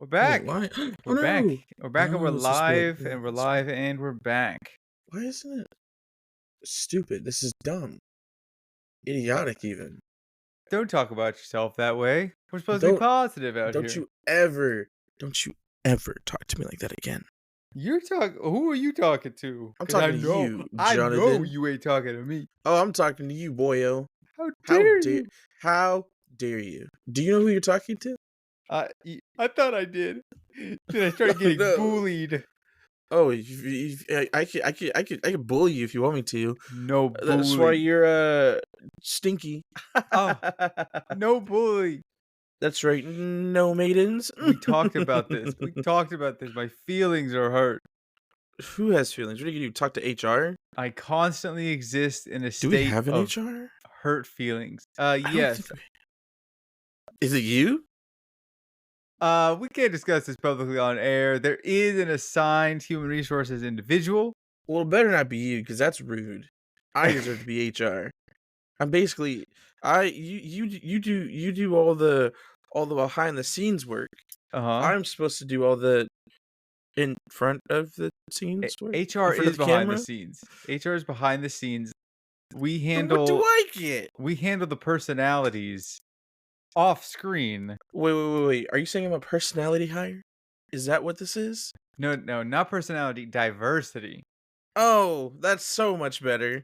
We're Wait, back. why? Oh We're back. no! We're back and we're No, this is great. live Yeah, and we're that's right. live and we're back. Why isn't it stupid? This is dumb, idiotic, even. Don't talk about yourself that way. We're supposed to be Don't positive out don't here. you ever don't you ever talk to me like that again. Who are you talking to? I'm Cause I talking to know you, I know Jonathan. you ain't talking to me. Oh, I'm talking to you, boyo. How How dare dare you? how dare you? Do you know who you're talking to? I thought I did. Then I started Oh getting no. bullied. Oh, I could bully you if you want me to. No That's why bully. you're stinky. Oh, no bully. That's right. No maidens. We talked about this. We talked about this. My feelings are hurt. Who has feelings? What are you gonna do? Talk to HR? I constantly exist in a Do we state have an of HR? hurt feelings. I don't think Yes. Is it you? We can't discuss this publicly on air. There is an assigned human resources individual. Well, it better not be you, because that's rude. I deserve to be HR. I'm basically you do all the behind the scenes work. Uh-huh. I'm supposed to do all the in front of the scenes work. HR In front of is the behind the camera. scenes. HR is behind the scenes. We Then what do handle I get? the personalities off screen. Wait. Are you saying I'm a personality hire? Is that what this is? No, not personality, diversity. Oh, that's so much better.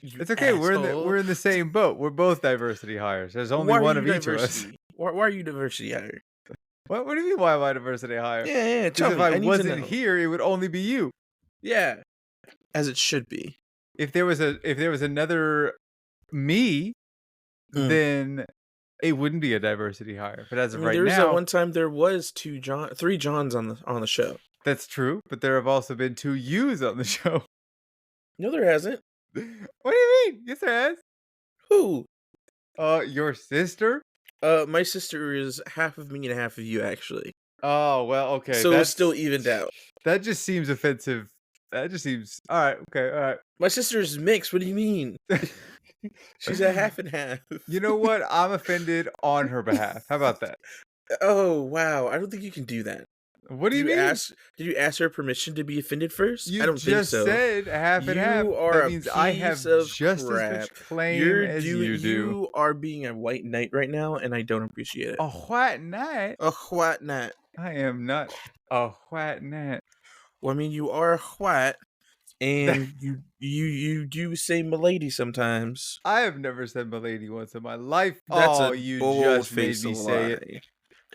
You It's okay. asshole. We're in the same boat. We're both diversity hires. There's only Why are one you of each of us. diversity? Why are you diversity hire? What do you mean why am I diversity hire? Yeah, Because tell if me. I I need to wasn't know. here, it would only be you. Yeah, as it should be. If there was another me, Mm. then it wouldn't be a diversity hire. But as I of mean, right there was that now, one time there was three Johns on the show. that's true. But there have also been two yous on the show. No, there hasn't. What do you mean? Yes, there has. Who? Your sister? My sister is half of me and half of you, actually. Oh well, okay. So it's still evened out. That just seems offensive. That just seems all right. Okay, all right. My sister's mixed. What do you mean? She's a half and half. You know what? I'm offended on her behalf. How about that? Oh wow! I don't think you can do that. What do Did you you mean? Did you ask her permission to be offended first? I You don't think just so. said half and half. You are That a means I have piece of just as crap. much claim as you do. You are being a white knight right now, and I don't appreciate it. A white knight? A white knight. I am not a white knight. Well, I mean, you are white, and you do say "milady" sometimes. I have never said "milady" once in my life. That's oh, a you just made bold-faced me say it. lie.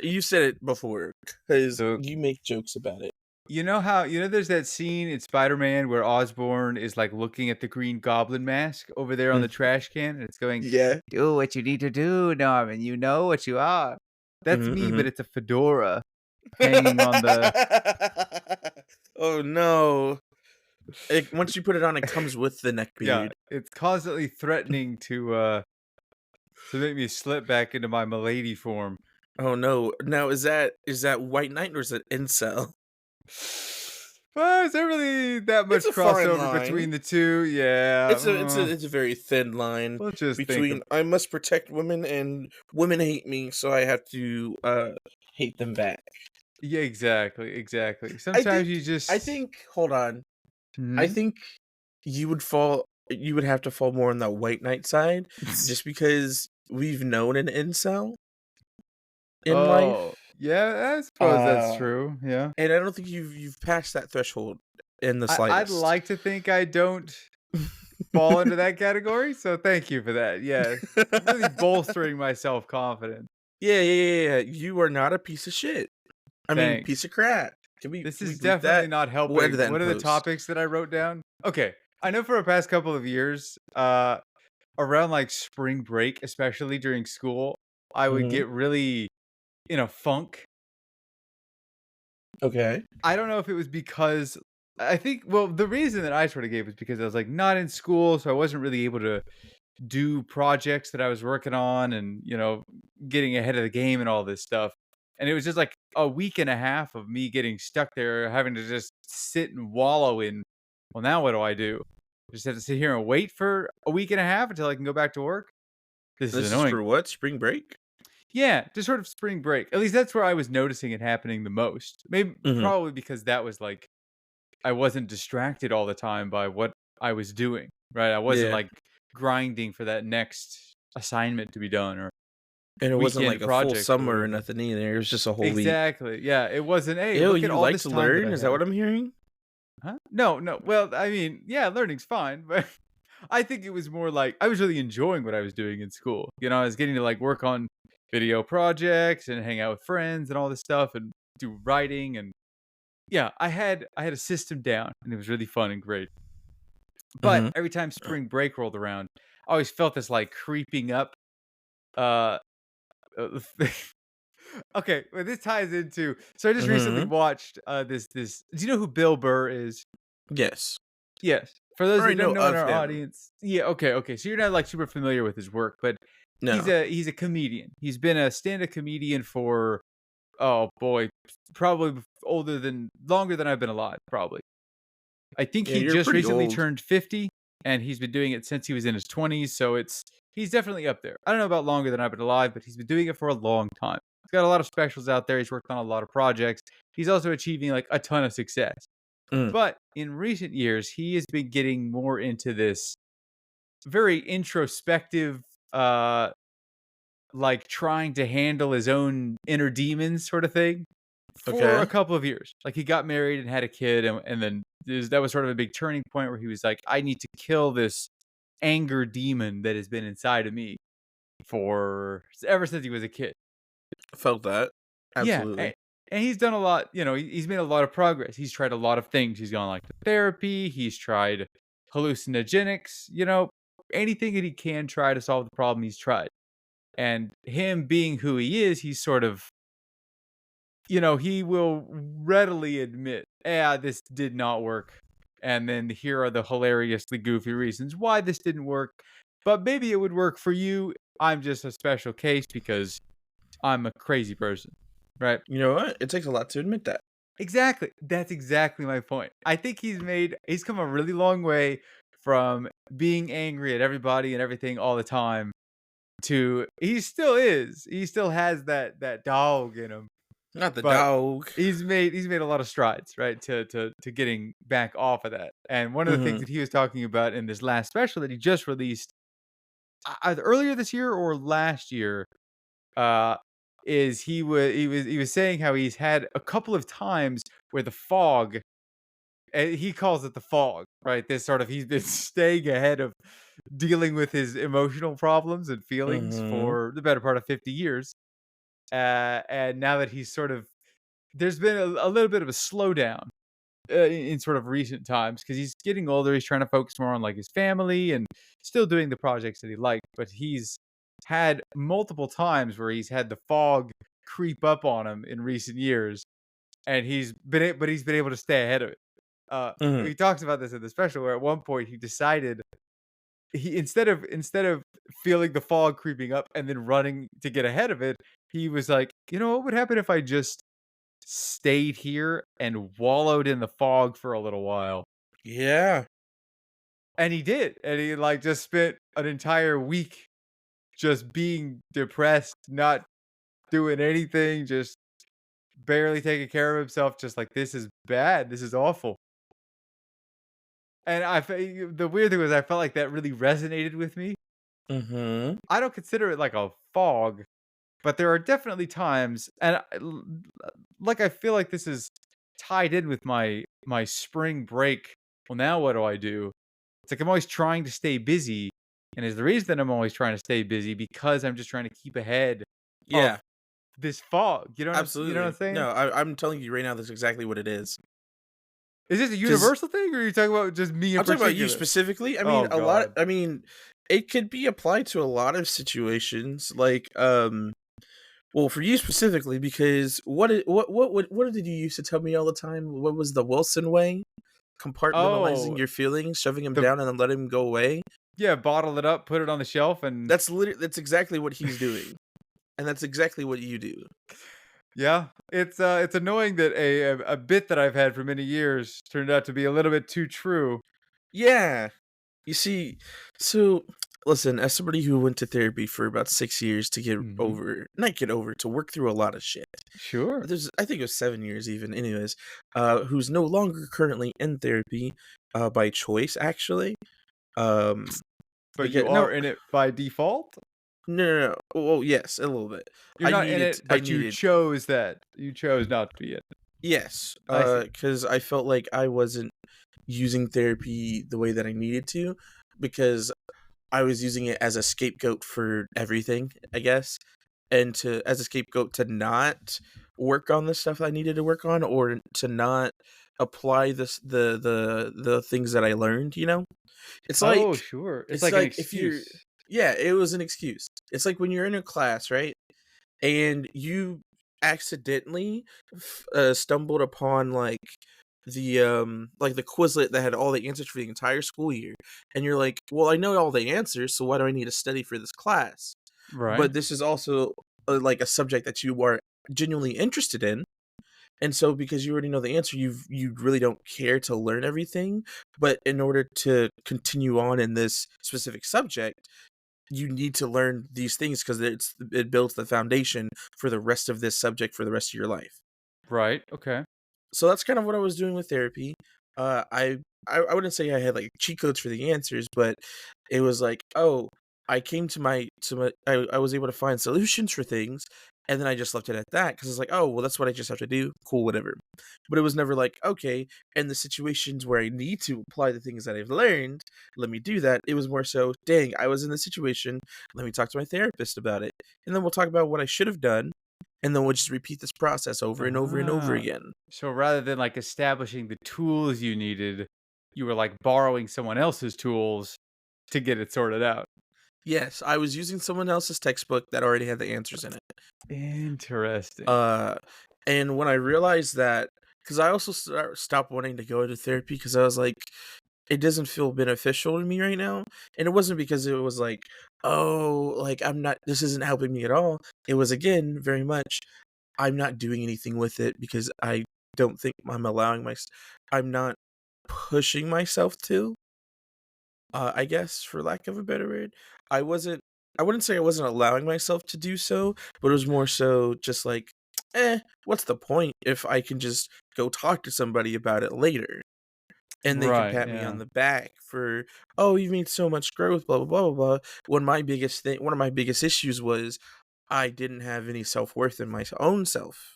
You said it before, because So, you make jokes about it. you know there's that scene in Spider-Man where Osborn is like looking at the Green Goblin mask over there on the trash can, and it's going, Yeah. "Do what you need to do, Norman. You know what you are." That's me, but it's a fedora hanging on the. Oh no! Once you put it on, it comes with the neck Yeah, beard. it's constantly threatening to make me slip back into my milady form. Oh no! Now is that white knight or is it incel? Well, is there really that much It's a fine crossover line. between the two? Yeah, It's a very thin line we'll just between I must protect women and women hate me, so I have to hate them back. Yeah, exactly. Sometimes you just. I think. Hold on. Mhm. I think you would have to fall more on the white knight side, just because we've known an incel in life. Oh, yeah, I suppose that's true. Yeah, And I don't think you've passed that threshold in the I'd slightest. like to think I don't fall into that category. So thank you for that. Yeah, really bolstering my self confidence. Yeah. You are not a piece of shit. I mean, Thanks. piece of crap. This Can we is bleep definitely that? not helping. We'll edit that in What are the post. topics that I wrote down? Okay, I know for the past couple of years, around like spring break, especially during school, I would Mhm. get really in a funk. Okay. I don't know if it was because I think, well, the reason that I sort of gave was because I was like not in school, so I wasn't really able to do projects that I was working on and, getting ahead of the game and all this stuff. And it was just like a week and a half of me getting stuck there, having to just sit and wallow in, well, now what do I do? Just have to sit here and wait for a week and a half until I can go back to work. This is This is for annoying. what? Spring break? Yeah, just sort of spring break. At least that's where I was noticing it happening the most. Maybe Mhm. probably because that was like I wasn't distracted all the time by what I was doing, right? I wasn't Yeah. like grinding for that next assignment to be done or And it wasn't like weekend a full project or summer or whatever. nothing either, it was just a whole week. Exactly. Yeah, it wasn't, "Hey, Ew, look at you all like this to time that learn? I Is that have." what I'm hearing? Huh? No, no. Well, I mean, yeah, learning's fine, but I think it was more like I was really enjoying what I was doing in school. I was getting to like work on video projects and hang out with friends and all this stuff and do writing and yeah, I had a system down and it was really fun and great. But Mhm. every time spring break rolled around, I always felt this like creeping up uh okay, well this ties into so I just recently Mhm. watched this do you know who Bill Burr is? Yes. Yes. For I those that already don't know know in of our him. audience, yeah, okay, okay. So you're not like super familiar with his work, but No. he's a comedian. He's been a stand-up comedian for oh boy, probably longer than I've been alive, probably. I think Yeah, he you're just pretty recently old. turned 50 and he's been doing it since he was in his 20s, so he's definitely up there. I don't know about longer than I've been alive, but he's been doing it for a long time. He's got a lot of specials out there. He's worked on a lot of projects. He's also achieving like a ton of success. Mm, But in recent years, he has been getting more into this very introspective, uh, like trying to handle his own inner demons sort of thing for a okay. couple of years. Like he got married and had a kid, and then that was sort of a big turning point where he was like, I need to kill this anger demon that has been inside of me for ever since he was a kid. Felt that. Yeah, Absolutely. and he's done a lot, he's made a lot of progress. He's tried a lot of things. He's gone like to therapy, he's tried hallucinogenics, anything that he can try to solve the problem, he's tried. And him being who he is, he's sort of, he will readily admit, "Yeah, this did not work." And then here are the hilariously goofy reasons why this didn't work. But maybe it would work for you. I'm just a special case because I'm a crazy person, right? You know what? It takes a lot to admit that. Exactly. That's exactly my point. I think he's come a really long way from being angry at everybody and everything all the time to he still is. He still has that dog in him, Not the but dog. he's made a lot of strides, right? To getting back off of that. And one of the things Mhm. that he was talking about in this last special that he just released either earlier this year or last year uh, is he was saying how he's had a couple of times where the fog he calls it the fog, right? This sort of he's been staying ahead of dealing with his emotional problems and feelings Mhm. for the better part of 50 years. And now that he's sort of there's been a little bit of a slowdown in sort of recent times because he's getting older. He's trying to focus more on like his family and still doing the projects that he liked. But he's had multiple times where he's had the fog creep up on him in recent years, and but he's been able to stay ahead of it. Mhm. He talks about this in the special where at one point he decided he instead of feeling the fog creeping up and then running to get ahead of it, he was like, what would happen if I just stayed here and wallowed in the fog for a little while. Yeah. And he did. And he like just spent an entire week just being depressed, not doing anything, just barely taking care of himself, just like this is bad. This is awful. And the weird thing was I felt like that really resonated with me. Mhm. I don't consider it like a fog, but there are definitely times and like I feel like this is tied in with my spring break. Well, now what do I do? It's like I'm always trying to stay busy, and is the reason that I'm always trying to stay busy because I'm just trying to keep ahead Yeah. of this fog. You know what I'm Absolutely. saying? No, I'm telling you right now, that's exactly what it is. Is this a Because universal thing, or are you talking about just me in I'm talking about you particular? specifically. Oh god. It could be applied to a lot of situations. Well, for you specifically, because what did you used to tell me all the time? What was the Wilson way? Compartmentalizing Oh, your feelings, shoving them the down, and then letting them go away. yeah, bottle it up, put it on the shelf, and That's exactly what he's doing, and that's exactly what you do. yeah, it's annoying that a bit that I've had for many years turned out to be a little bit too true. Yeah. You see, so Listen, as somebody who went to therapy for about 6 years to get Mhm. over not get over, to work through a lot of shit. Sure. There's I think it was 7 years even, anyways, who's no longer currently in therapy, by choice, actually, um, But because you no, are in it by default? no. Well, yes, a little bit. You're not in it, I but you needed chose that. You chose not to be in it. yes, I see. because I felt like I wasn't using therapy the way that I needed to, because I was using it as a scapegoat for everything, I guess, and to as a scapegoat to not work on the stuff I needed to work on, or to not apply the things that I learned, you know? It's Oh, like sure. It's it's like an like if you're excuse. yeah, it was an excuse. It's like when you're in a class, right? And you accidentally stumbled upon like the Quizlet that had all the answers for the entire school year, and you're like, well, I know all the answers, so why do I need to study for this class? Right. But this is also like a subject that you are genuinely interested in, and so because you already know the answer, you really don't care to learn everything, but in order to continue on in this specific subject, you need to learn these things because it builds the foundation for the rest of this subject for the rest of your life. Right. Okay. So that's kind of what I was doing with therapy. Uh, I I wouldn't say I had like cheat codes for the answers, but it was like, oh, I came to my I was able to find solutions for things, and then I just left it at that because it's like, oh, well, that's what I just have to do. Cool, whatever. But it was never like, okay, in the situations where I need to apply the things that I've learned, let me do that. It was more so, dang, I was in this situation. Let me talk to my therapist about it, and then we'll talk about what I should have done, and then we'll just repeat this process over and over and over Ah. again. So rather than like establishing the tools you needed, you were like borrowing someone else's tools to get it sorted out. Yes, I was using someone else's textbook that already had the answers in it. Interesting. Uh, and when I realized that, because I also stopped wanting to go to therapy because I was like, it doesn't feel beneficial to me right now. And it wasn't because it was like, oh, like this isn't helping me at all. It was again very much, I'm not doing anything with it because I don't think I'm not pushing myself to. I guess for lack of a better word, I wasn't I wouldn't say I wasn't allowing myself to do so, but it was more so just like, what's the point if I can just go talk to somebody about it later and they can Right. pat me on Yeah. the back for, oh, you made so much growth, blah blah blah blah blah. When one of my biggest issues was I didn't have any self worth in my own self,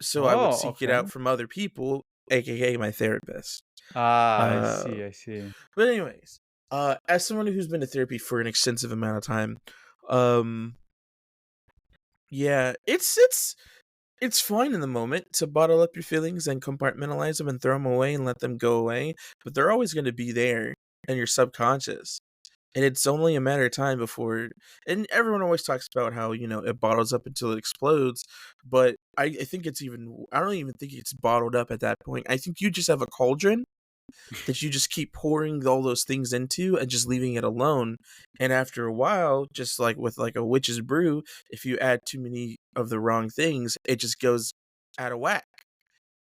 so I would Oh, seek it okay. out from other people, aka my therapist. Ah, I Uh, see. I see. But anyways, as someone who's been to therapy for an extensive amount of time, um, yeah, it's fine in the moment to bottle up your feelings and compartmentalize them and throw them away and let them go away, but they're always going to be there in your subconscious. And it's only a matter of time before, and everyone always talks about how, it bottles up until it explodes. But I think I don't even think it's bottled up at that point. I think you just have a cauldron that you just keep pouring all those things into and just leaving it alone. And after a while, just like with like a witch's brew, if you add too many of the wrong things, it just goes out of whack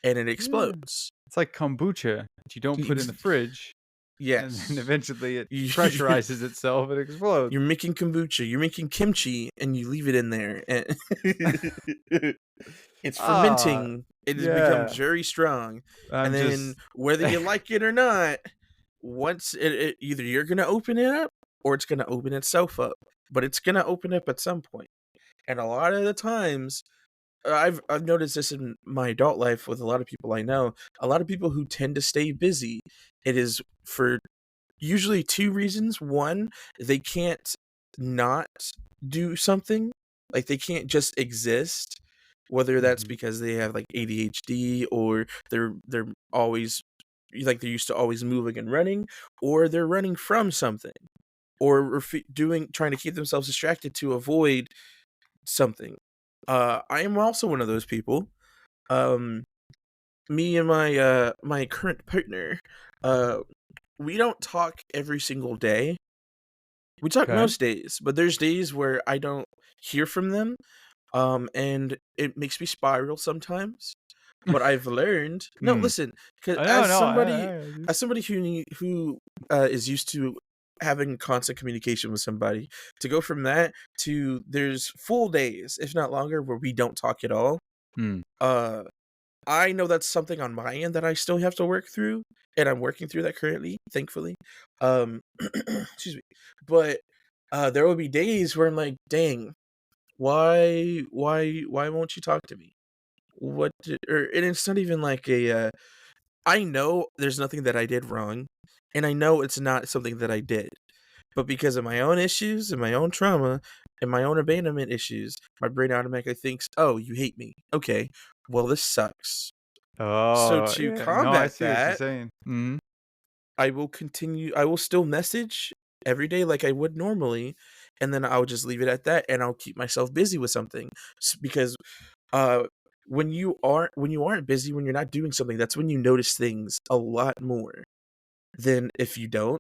and it Yeah. explodes. It's like kombucha that you don't put in the fridge, and then Yes. eventually it You- pressurizes itself and explodes. You're making kombucha, you're making kimchi, and you leave it in there, and it's Ah, fermenting. It has become yeah. very strong, and I'm then just whether you like it or not, once either you're gonna open it up or it's gonna open itself up, but it's gonna open up at some point. And a lot of the times, I've noticed this in my adult life with a lot of people I know. A lot of people who tend to stay busy, it is for usually two reasons. One, they can't not do something. Like they can't just exist. Whether that's Mhm. because they have like ADHD or they're always like they're used to always moving and running, or they're running from something, or doing trying to keep themselves distracted to avoid something. I am also one of those people. Um, Me and my current partner, uh, we don't talk every single day. We talk Okay. most days, but there's days where I don't hear from them, and it makes me spiral sometimes. But I've learned no, Hmm. listen, 'cause I know, no, I as somebody who is used to having constant communication with somebody, to go from that to there's full days, if not longer, where we don't talk at all. Hmm. Uh, I know that's something on my end that I still have to work through, and I'm working through that currently, thankfully. Excuse me. But there will be days where I'm like, dang, why won't you talk to me? And it's not even like I know there's nothing that I did wrong, and I know it's not something that I did. But because of my own issues and my own trauma and my own abandonment issues, my brain automatically thinks, "Oh, you hate me. Okay, well, this sucks." So Oh, to yeah. No, I combat see what you're that, saying. Mhm. I will still message every day like I would normally, and then I'll just leave it at that, and I'll keep myself busy with something. Because uh when you aren't busy, when you're not doing something, that's when you notice things a lot more than if you don't.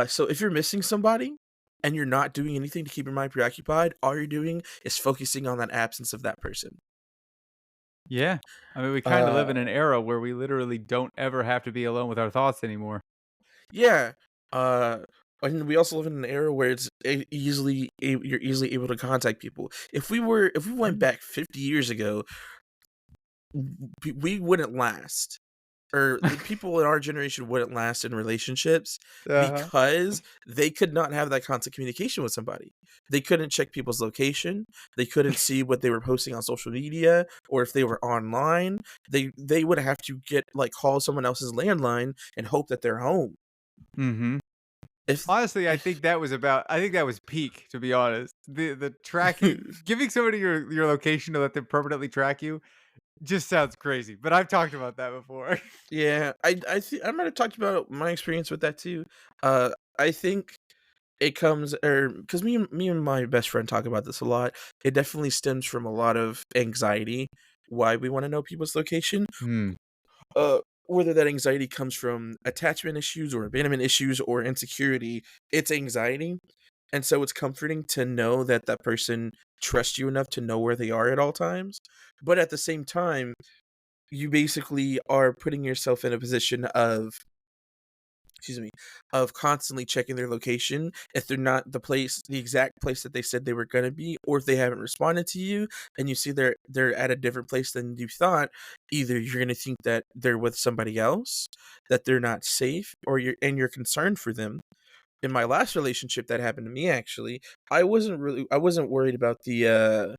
So if you're missing somebody and you're not doing anything to keep your mind preoccupied, all you're doing is focusing on that absence of that person. Yeah. I mean, we kinda live Uh, in an era where we literally don't ever have to be alone with our thoughts anymore. yeah. Uh, and we also live in an era where you're easily able to contact people. If we went back 50 years ago, we wouldn't last. Or the people in our generation wouldn't last in relationships Uh-huh. because they could not have that constant communication with somebody. They couldn't check people's location. They couldn't see what they were posting on social media or if they were online. They would have to get like call someone else's landline and hope that they're home. Mhm. If Honestly, I think that was peak, to be honest. The tracking giving somebody your location to let them permanently track you just sounds crazy, but I've talked about that before. yeah, I might have talked about my experience with that too. I think it comes or because me and my best friend talk about this a lot. It definitely stems from a lot of anxiety why we want to know people's location. Hmm. Whether that anxiety comes from attachment issues or abandonment issues or insecurity, it's anxiety. And so it's comforting to know that that person trusts you enough to know where they are at all times. But at the same time, you basically are putting yourself in a position of excuse me, of constantly checking their location if they're not the exact place that they said they were going to be, or if they haven't responded to you and you see they're at a different place than you thought. Either you're going to think that they're with somebody else, that they're not safe, or you're concerned for them. In my last relationship that happened to me, actually, I wasn't worried about the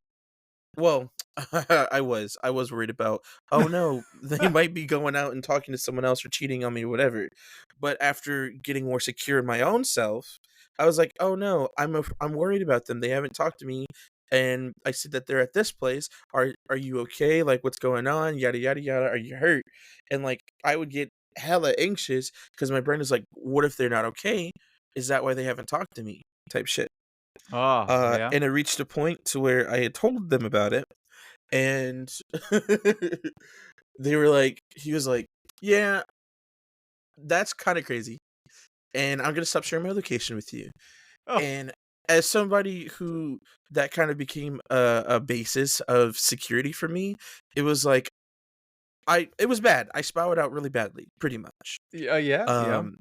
well, I was worried about, "Oh, no, they might be going out and talking to someone else or cheating on me or whatever." But after getting more secure in my own self, I was like, "Oh, no, I'm worried about them. They haven't talked to me, and I see that they're at this place. Are you okay? Like, what's going on? Yada, yada, yada. Are you hurt?" And, like, I would get hella anxious because my brain is like, "What if they're not okay? Is that why they haven't talked to me?" Type shit. Oh, yeah. And it reached a point to where I had told them about it, and they were like he was like, "Yeah, that's kinda crazy, and I'm gonna stop sharing my location with you." Oh, And as somebody who that kind of became a basis of security for me, it was like it was bad. I spouted out really badly, pretty much. yeah, yeah. Um,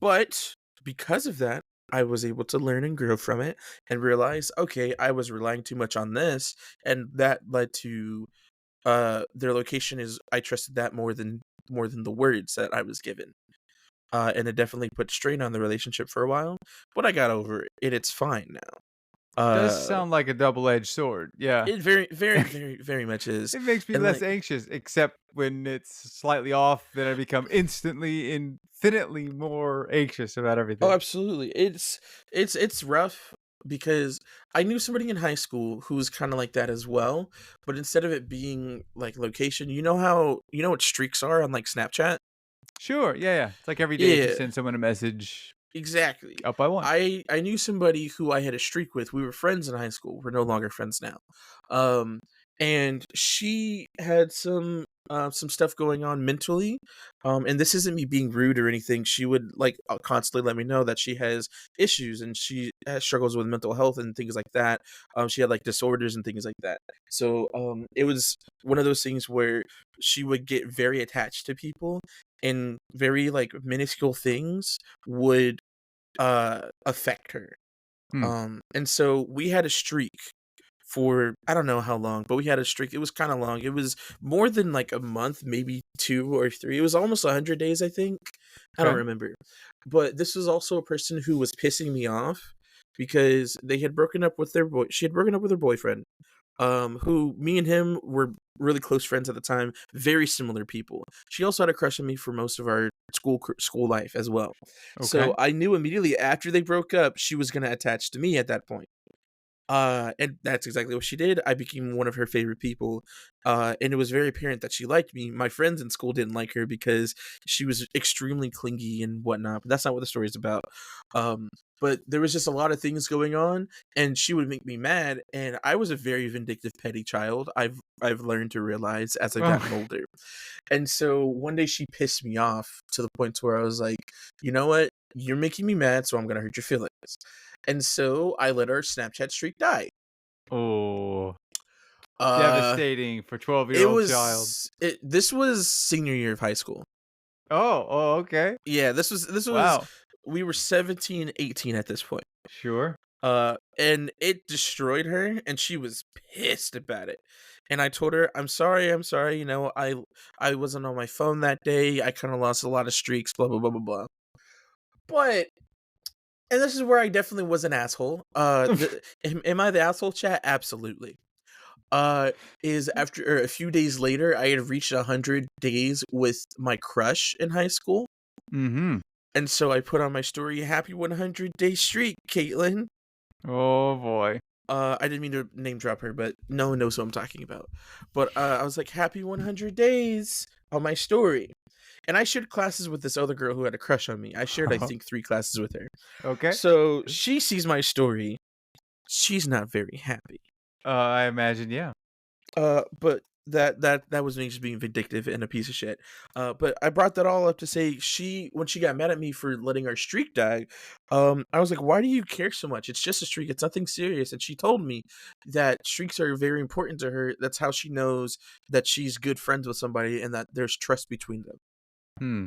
but because of that, I was able to learn and grow from it and realize, okay, I was relying too much on this, and that led to their location is I trusted that more than the words that I was given. And it definitely put strain on the relationship for a while, but I got over it. It's fine now. Does Uh, sound like a double-edged sword, yeah. it very much is. It makes me And less like, anxious, except when it's slightly off, then I become instantly, infinitely more anxious about oh, everything. absolutely. It's rough because I knew somebody in high school who was kind of like that as well, but instead of it being like location, you know what streaks are on like Snapchat? Sure, yeah, yeah. It's like every day if you Yeah, send someone a message, exactly. up by one. I knew somebody who I had a streak with. We were friends in high school. We're no longer friends now. Um, and she had some stuff going on mentally. And this isn't me being rude or anything. She would like constantly let me know that she has issues and she has struggles with mental health and things like that. She had like disorders and things like that. So it was one of those things where she would get very attached to people and very like minuscule things would affect her. Hmm. And so we had a streak for I don't know how long, but we had a streak. It was kind of long. It was more than like a month, maybe 2 or 3. It was almost 100 days, I think. I don't Okay. remember. But this was also a person who was pissing me off because they had broken up with their boy. She had broken up with her boyfriend, who me and him were really close friends at the time. Very similar people. She also had a crush on me for most of our school life as well. So Okay. I knew immediately after they broke up, she was gonna attach to me at that point. And that's exactly what she did. I became one of her favorite people. And it was very apparent that she liked me. My friends in school didn't like her because she was extremely clingy and whatnot, but that's not what the story is about. Um, but there was just a lot of things going on, and she would make me mad. And I was a very vindictive, petty child. I've learned to realize as I've gotten Oh. older. And so one day she pissed me off to the point to where I was like, you know what? You're making me mad, so I'm gonna hurt your feelings. And so I let our Snapchat streak die. Oh. Uh, Devastating for 12-year-old it year old child. was it. This was senior year of high school. Oh, oh, okay. Yeah, this was Wow. we were 17, 18 at this point. Sure. And it destroyed her, and she was pissed about it. And I told her, I'm sorry. You know, I wasn't on my phone that day. I kind of lost a lot of streaks. Blah blah blah blah blah. But and this is where I definitely was an asshole. Am I the asshole? Chat, absolutely. Uh, is after or a few days later, I had reached 100 days with my crush in high school, Mhm. and so I put on my story, "Happy 100-day streak, Caitlin." Oh, boy. I didn't mean to name drop her, but no one knows what I'm talking about. But I was like, "Happy 100 days" on my story, and I shared classes with this other girl who had a crush on me. I shared, I think, 3 classes with her. Okay. So she sees my story. She's not very happy. I imagine, yeah. But that was me just being vindictive and a piece of shit. But I brought that all up to say when she got mad at me for letting our streak die, I was like, why do you care so much? It's just a streak. It's nothing serious. And she told me that streaks are very important to her. That's how she knows that she's good friends with somebody and that there's trust between them. Hmm.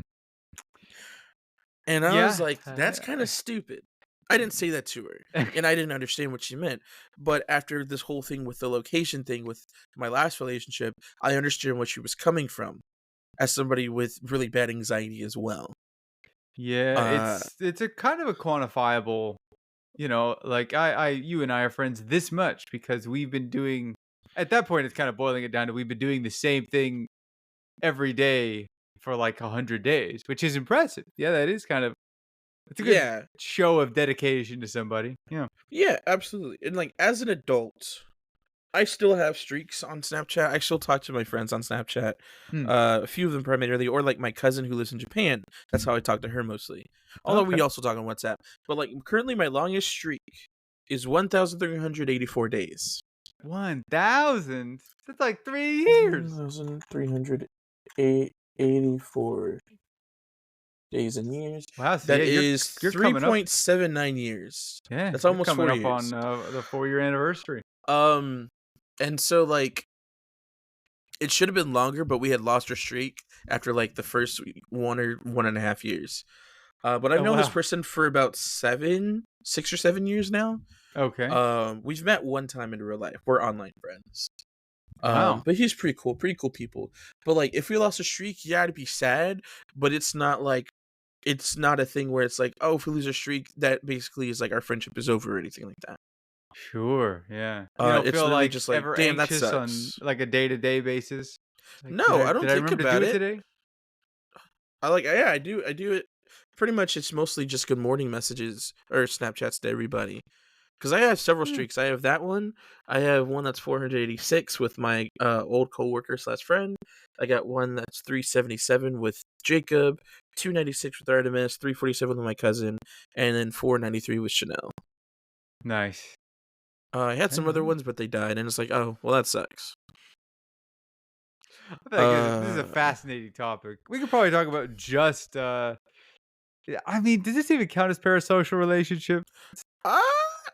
And I was Yeah. like, that's kind of stupid. I didn't say that to her, and I didn't understand what she meant. But after this whole thing with the location thing with my last relationship, I understand where she was coming from as somebody with really bad anxiety as well. Yeah, Uh, it's a kind of a quantifiable, like you and I are friends this much because we've been doing at that point it's kind of boiling it down to we've been doing the same thing every day for like 100 days, which is impressive. Yeah, that is kind of it's a good yeah, show of dedication to somebody. Yeah. yeah, absolutely. And like as an adult, I still have streaks on Snapchat. I still talk to my friends on Snapchat. Hmm. A few of them primarily, or like my cousin who lives in Japan. That's how I talk to her mostly. Although Okay. we also talk on WhatsApp. But like currently, my longest streak is 1,384 days. 1,000. That's like 3 years. 1,384 days and years. Wow, so That yeah, is you're coming up. 3.79 years. Yeah, That's you're almost coming 4 up years. on the 4-year anniversary. Um, and so like it should have been longer, but we had lost our streak after like the first 1.5 years. But I've Oh known this wow. person for about 6 or 7 years now. Okay. We've met one time in real life. We're online friends. Wow. But he's pretty cool people. But like, if we lost a streak, yeah, I'd be sad. But it's not a thing where it's like, oh, if we lose a streak, that basically is like our friendship is over or anything like that. Sure, yeah. You don't It's feel literally like just like, ever damn, that anxious on sucks. like a day-to-day basis? Like, did No, I I did don't I think remember to do about it it. today? Yeah, I do it. Pretty much, it's mostly just good morning messages or Snapchats to everybody. Because I have several Yeah. streaks. I have that one. I have one that's 486 with my old coworker slash friend. I got one that's 377 with Jacob, 296 with Artemis, 347 with my cousin, and then 493 with Chanel. Nice. I had some other Yeah. ones, but they died, and it's like, oh, well, that sucks. I feel like this is a Uh, fascinating topic. We could probably talk about just, yeah, I mean, does this even count as parasocial relationship? Uh,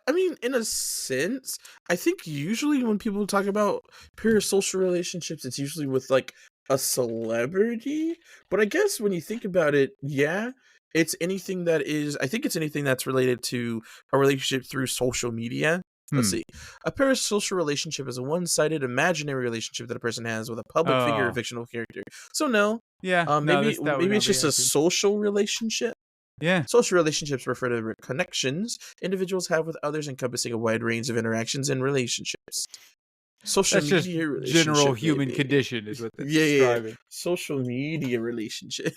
I mean, in a sense, I think usually when people talk about parasocial relationships, it's usually with like a celebrity. But I guess when you think about it, yeah, It's anything that is I think it's anything that's related to a relationship through social media. Let's Hmm. see. A parasocial relationship is a one-sided imaginary relationship that a person has with a public figure or Oh, fictional character. So no, yeah. No, maybe that would maybe not it's be just a accurate. social relationship. Yeah, Social relationships refer to connections individuals have with others, encompassing a wide range of interactions and relationships. Social that's just media general relationship, human maybe. condition is what that's Yeah. describing. Social media relationship.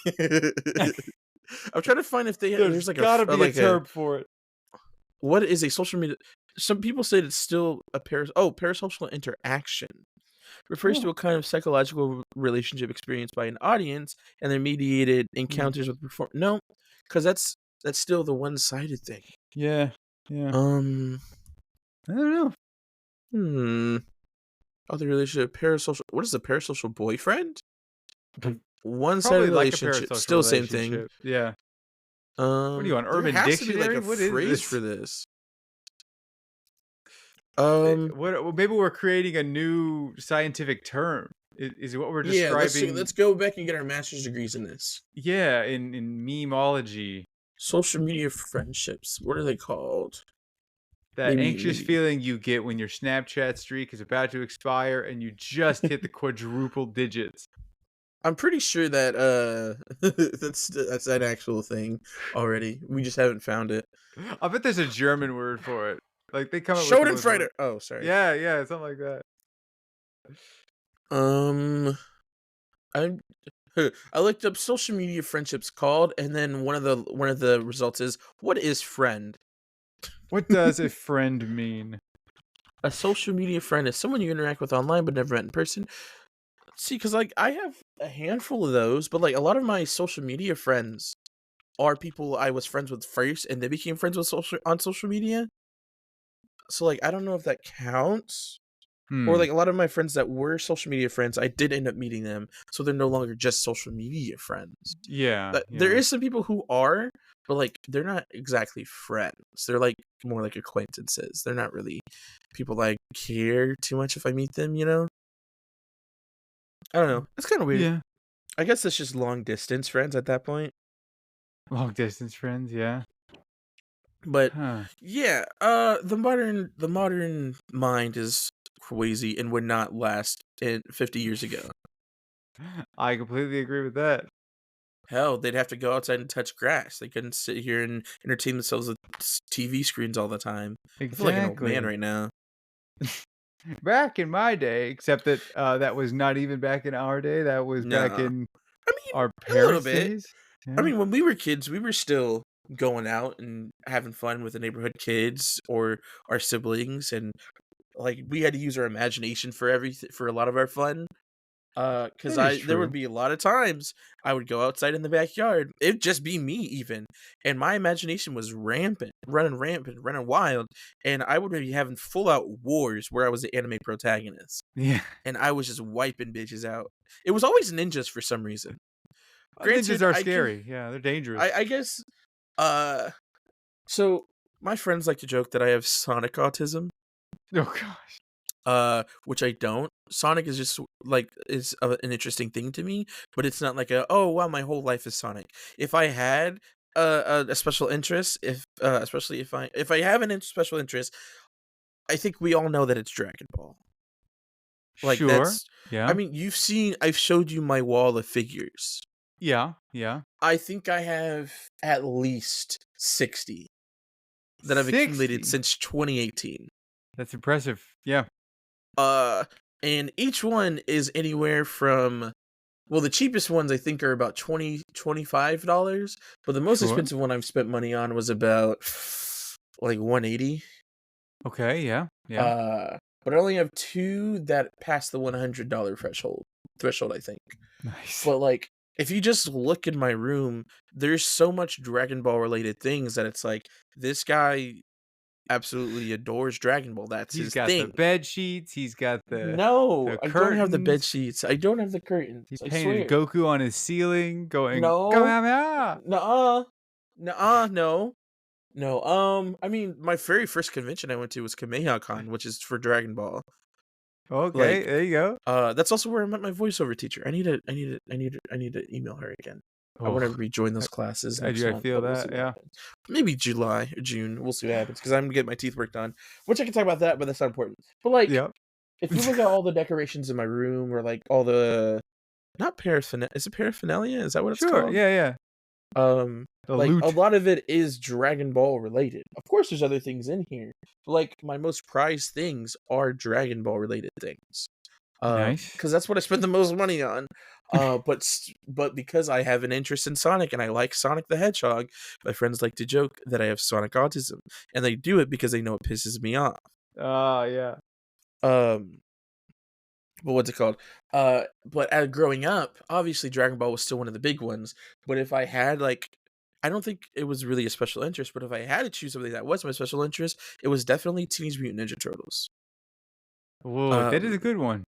I'm trying to find if There's there's like gotta be a like a term for it. what is a social media? Some people say it's still a parasocial interaction refers Oh, to a kind of psychological relationship experienced by an audience and their mediated hmm. encounters with perform. No, because that's still the one-sided thing. Yeah, yeah. Um, I don't know. hmm. Other relationship, parasocial. What is a parasocial boyfriend? One-sided Probably like a relationship. parasocial Still same thing. relationship. Yeah. What are you on There Urban has to be like Dictionary? a What is phrase for this? this. Um, What? Well, maybe we're creating a new scientific term. Is what we're yeah, describing? let's go back and get our master's degrees in this. Yeah, in memeology, Social media friendships. What are they called? that anxious Maybe. feeling you get when your Snapchat streak is about to expire and you just hit the quadruple digits. I'm pretty sure that that's an actual thing already. We just haven't found it. I bet there's a German word for it. Like they come up with the most. Schadenfreude. Oh, sorry. Yeah, yeah, something like that. Um, I I looked up social media friendships called, and then one of the results is what is friend? What does a friend mean? A social media friend is someone you interact with online but never met in person. See, because like I have a handful of those, but like a lot of my social media friends are people I was friends with first, and they became friends with social media. So like I don't know if that counts. Or Hmm. like a lot of my friends that were social media friends, I did end up meeting them, so they're no longer just social media friends. Yeah, But there yeah. is some people who are, but like they're not exactly friends. They're like more like acquaintances. They're not really people I care too much if I meet them, you know? I don't know. It's kind of weird. Yeah. I guess it's just long distance friends at that point. Long distance friends, yeah. But Huh. yeah, the modern mind is crazy and would not last in 50 years ago. I completely agree with that. Hell, they'd have to go outside and touch grass. They couldn't sit here and entertain themselves with TV screens all the time. I feel like an old man Exactly. right now. Back in my day, except that that was not even back in our day. That was back Nah. in I mean, our a little parents' bit. days. I Yeah. mean, when we were kids, we were still going out and having fun with the neighborhood kids or our siblings, and like we had to use our imagination for everything for a lot of our fun. Cause That is there would true. be a lot of times I would go outside in the backyard. It'd just be me even, and my imagination was rampant, running wild, and I would be having full out wars where I was the anime protagonist, Yeah. and I was just wiping bitches out. It was always ninjas for some reason. Ninjas Granted, are scary. Yeah, they're dangerous. I guess, uh, so my friends like to joke that I have Sonic autism. Oh gosh. Which I don't. Sonic is just like an interesting thing to me, but it's not like a oh wow my whole life is Sonic. If I had a special interest, if especially if I have special interest, I think we all know that it's Dragon Ball. Like Sure. I Yeah. mean I've showed you my wall of figures. Yeah. Yeah. I think I have at least 60 that I've accumulated 60. since 2018. That's impressive. Yeah. Uh, and each one is anywhere from well, the cheapest ones I think are about $25, but the most Sure. expensive one I've spent money on was about like 180. Okay. Yeah. Yeah. Uh, but I only have two that pass the $100 threshold, I think. Nice. But like if you just look in my room, there's so much Dragon Ball related things that it's like this guy absolutely adores Dragon Ball. That's He's his got the thing. bed sheets. He's got No, the I don't have the bed curtains. sheets. I don't have the curtains. He I painted swear. Goku on his ceiling, going No. Kamehameha. Nuh-uh. Nuh-uh, no. No, I mean, my very first convention I went to was KamehaCon, which is for Dragon Ball. Okay, Like, there you go. that's also where I met my voiceover teacher. I need to email her again. I wanna Oh, rejoin I those classes I next do, I month, feel but we'll that, see what yeah. happens. Maybe July or June, we'll see what happens, because 'cause I'm getting my teeth work done, which I can talk about that, but that's not important. But, like, Yep. if you look at all the decorations in my room or, like, all the not is it paraphernalia? Is that what it's Sure, called? yeah, yeah. Um, The like, a loot. lot of it is Dragon Ball related. Of course, there's other things in here, but, like, my most prized things are Dragon Ball related things. Nice. Because that's what I spent the most money on. But because I have an interest in Sonic and I like Sonic the Hedgehog, my friends like to joke that I have Sonic autism, and they do it because they know it pisses me off. Ah, yeah. Um, but what's it called? But growing up, obviously Dragon Ball was still one of the big ones. But if I had like, I don't think it was really a special interest. But if I had to choose something that was my special interest, it was definitely Teenage Mutant Ninja Turtles. Whoa, that is Um, a good one.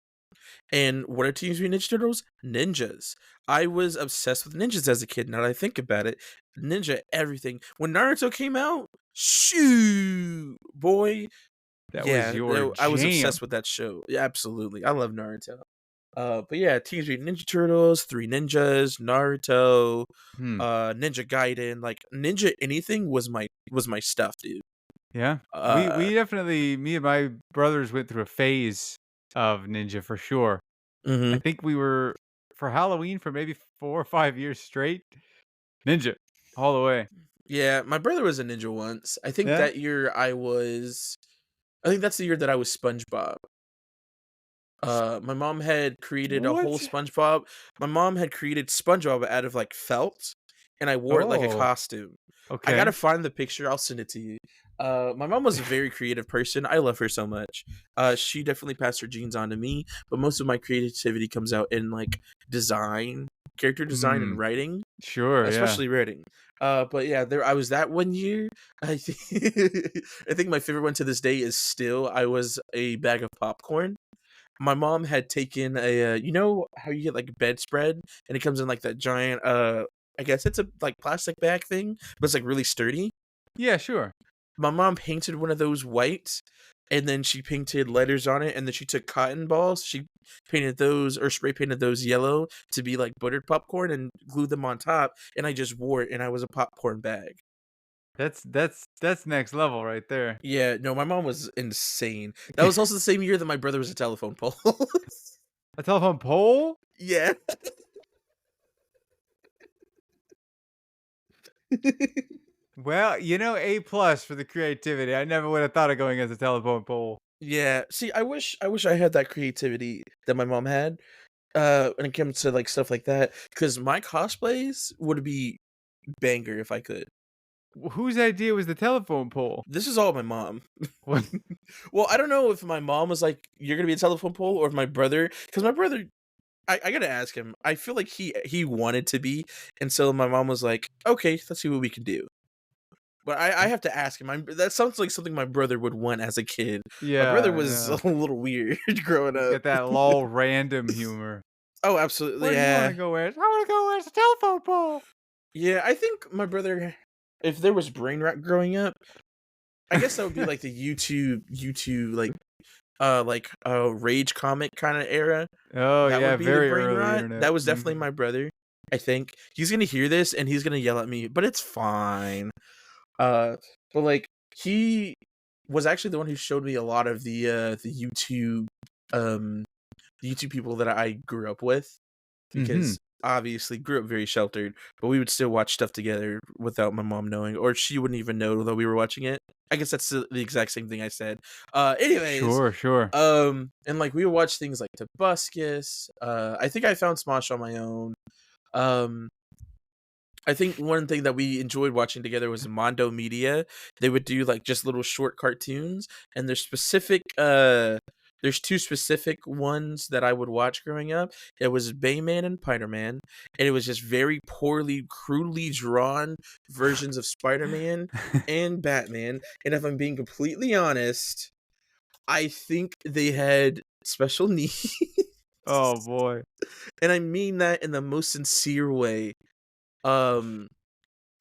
And what are Teenage Mutant Ninja Turtles? Ninjas. I was obsessed with ninjas as a kid. Now that I think about it, ninja everything. When Naruto came out, shoo, boy, That was yeah, your no, I was jam. obsessed with that show. Yeah, absolutely, I love Naruto. But yeah, Teenage Mutant Ninja Turtles, Three Ninjas, Naruto, Hmm. Ninja Gaiden, like Ninja anything was my stuff, dude. Yeah. We Uh, we definitely me and my brothers went through a phase of ninja for sure. I mhm. think we were for Halloween for maybe 4 or 5 years straight, ninja all the way. Yeah, my brother was a ninja once. I think Yeah? that year I think that's the year that I was SpongeBob. My mom had created a whole What? SpongeBob. My mom had created SpongeBob out of like felt, and I wore it like a Oh, costume. I gotta okay. find the picture. I'll send it to you. My mom was a very creative person. I love her so much. She definitely passed her genes on to me, but most of my creativity comes out in like design, character design, Hmm. and writing, Sure, yeah. especially writing. But yeah, there I was that one year. I think I think my favorite one to this day is still I was a bag of popcorn. My mom had taken you know how you get like bedspread and it comes in like that giant I guess it's a like plastic bag thing, but it's like really sturdy. Yeah, sure. My mom painted one of those white, and then she painted letters on it, and then she took cotton balls, she painted those or spray painted those yellow to be like buttered popcorn and glued them on top, and I just wore it and I was a popcorn bag. That's next level right there. Yeah, no, my mom was insane. That was also the same year that my brother was a telephone pole. A telephone pole? Yeah. Well, A plus for the creativity. I never would have thought of going as a telephone pole. Yeah. See, I wish I had that creativity that my mom had, when it comes to, like, stuff like that. Because my cosplays would be banger if I could. Whose idea was the telephone pole? This is all my mom. What? Well, I don't know if my mom was like, "You're gonna be a telephone pole," or if my brother, because my brother I gotta ask him. I feel like he wanted to be, and so my mom was like, "Okay, let's see what we can do." But I have to ask him. That sounds like something my brother would want as a kid. My brother Yeah, was yeah. a little weird growing He's up. got that lol random humor. Oh, absolutely, What do you wanna yeah. go as? I wanna go as a telephone pole. Yeah, I think my brother, if there was brain rot growing up, I guess that would be like the YouTube, rage comic kinda era. Oh, That yeah, would be the very brain early rot. internet. That was definitely Mhm. my brother, I think. He's gonna hear this and he's gonna yell at me, but it's fine. Uh, but, like, he was actually the one who showed me a lot of um, the YouTube people that I grew up with, Mhm. because obviously grew up very sheltered, but we would still watch stuff together without my mom knowing, or she wouldn't even know that we were watching it. I guess that's the exact same thing I said. Anyways, Sure, sure. and, like, we would watch things like Tobuscus, I think I found Smosh on my own. Um, I think one thing that we enjoyed watching together was Mondo Media. They would do like just little short cartoons, and there's two specific ones that I would watch growing up. It was Bayman and Spider-Man, and it was just very poorly, crudely drawn versions of Spider-Man and Batman. And if I'm being completely honest, I think they had special needs. Oh, boy. And I mean that in the most sincere way. Um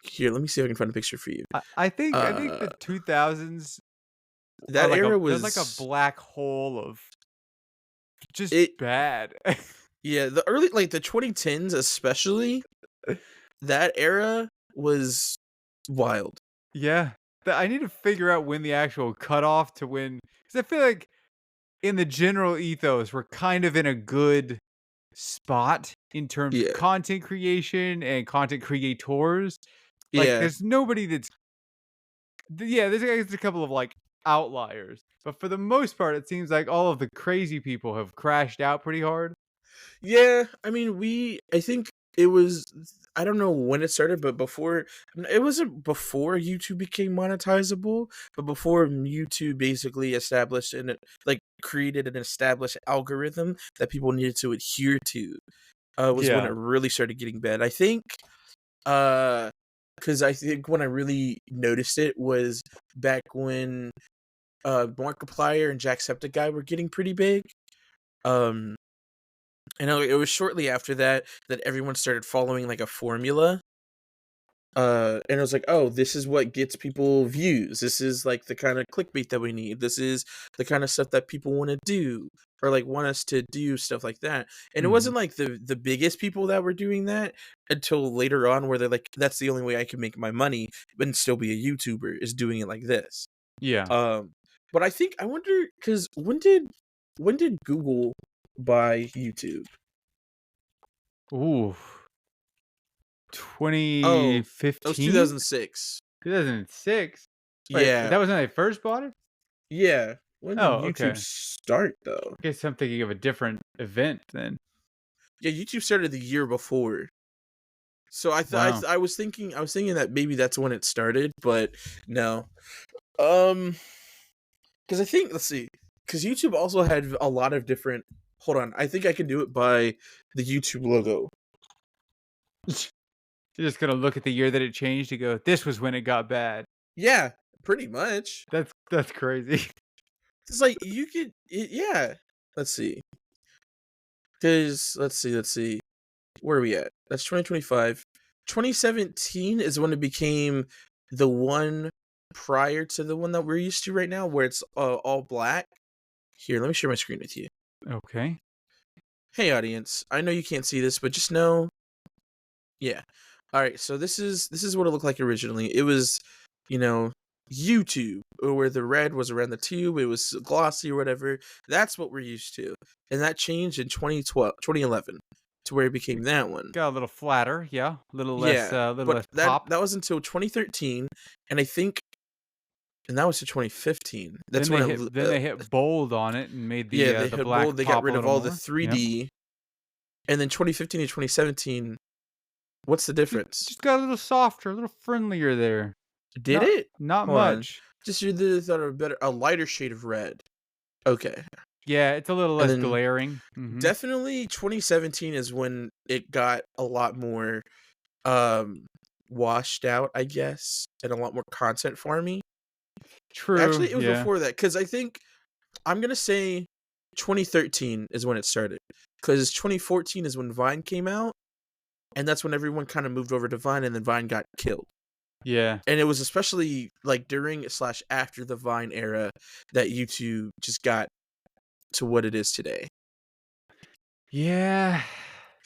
Here, let me see if I can find a picture for you. I think Uh, the 2000s are that era there's like a was black hole of just it bad. yeah, the 2010s especially, that era was wild. Yeah. I need to figure out when the actual cutoff to when, because I feel like in the general ethos, we're kind of in a good spot in terms of Yeah. content creation and content creators. Like, Yeah. there's nobody that's yeah, there's a couple of, like, outliers, but for the most part, it seems like all of the crazy people have crashed out pretty hard. Yeah, I mean, I think it was I don't know when it started, but it wasn't before YouTube became monetizable, but before YouTube basically established and like created an established algorithm that people needed to adhere to, was when it Yeah. really started getting bad. I think because I think when I really noticed it was back when Markiplier and Jacksepticeye were getting pretty big. Um and it was shortly after that that everyone started following like a formula. And it was like, oh, this is what gets people views. This is like the kind of clickbait that we need. This is the kind of stuff that people want to do or like want us to do stuff like that. And it Mhm. wasn't like the biggest people that were doing that until later on, where they're like, that's the only way I can make my money and still be a YouTuber is doing it like this. Yeah. Um, but I wonder because when did Google buy YouTube? Ooh. Oh, that was 2015? 2006. 2006? Wait, Yeah, that was when they first bought it? yeah. When did Oh, YouTube okay. start, though? Guess I'm thinking of a different event then. Yeah, YouTube started the year before. So Wow. I was thinking that maybe that's when it started, but no. Um, because I think let's see, because YouTube also had a lot of different. Hold on, I think I can do it by the YouTube logo. You're just gonna look at the year that it changed and go, "This was when it got bad." Yeah, pretty much. That's crazy. It's like yeah. Let's see, because let's see. Where are we at? That's 2025. 2017 is when it became the one prior to the one that we're used to right now, where it's all black. Here, let me share my screen with you. Okay. Hey, audience, I know you can't see this, but just know, yeah. All right, so this is what it looked like originally. It was, you know, YouTube, where the red was around the tube. It was glossy or whatever. That's what we're used to, and that changed in 2012, 2011, to where it became that one. Got a little flatter, yeah. Yeah, A little but less pop. that was until 2013, and I think and that was to 2015. That's Then when then they hit bold on it and made yeah, they the hit bold. black They got pop a rid of little all the more. Yep. 3D, and then 2015 to 2017. What's the difference? Just got a little softer, a little friendlier there. Did it? Not Hold on. much. Just you did thought a better, a lighter shade of red. Okay, Yeah, it's a little and less then glaring. Mhm. definitely 2017 is when it got a lot more um washed out, I guess, and a lot more content farmy. True, Actually, it was yeah. before that because I think I'm gonna say 2013 is when it started, because 2014 is when Vine came out, and that's when everyone kind of moved over to Vine, and then Vine got killed. Yeah. And it was especially like during slash after the Vine era that YouTube just got to what it is today. Yeah.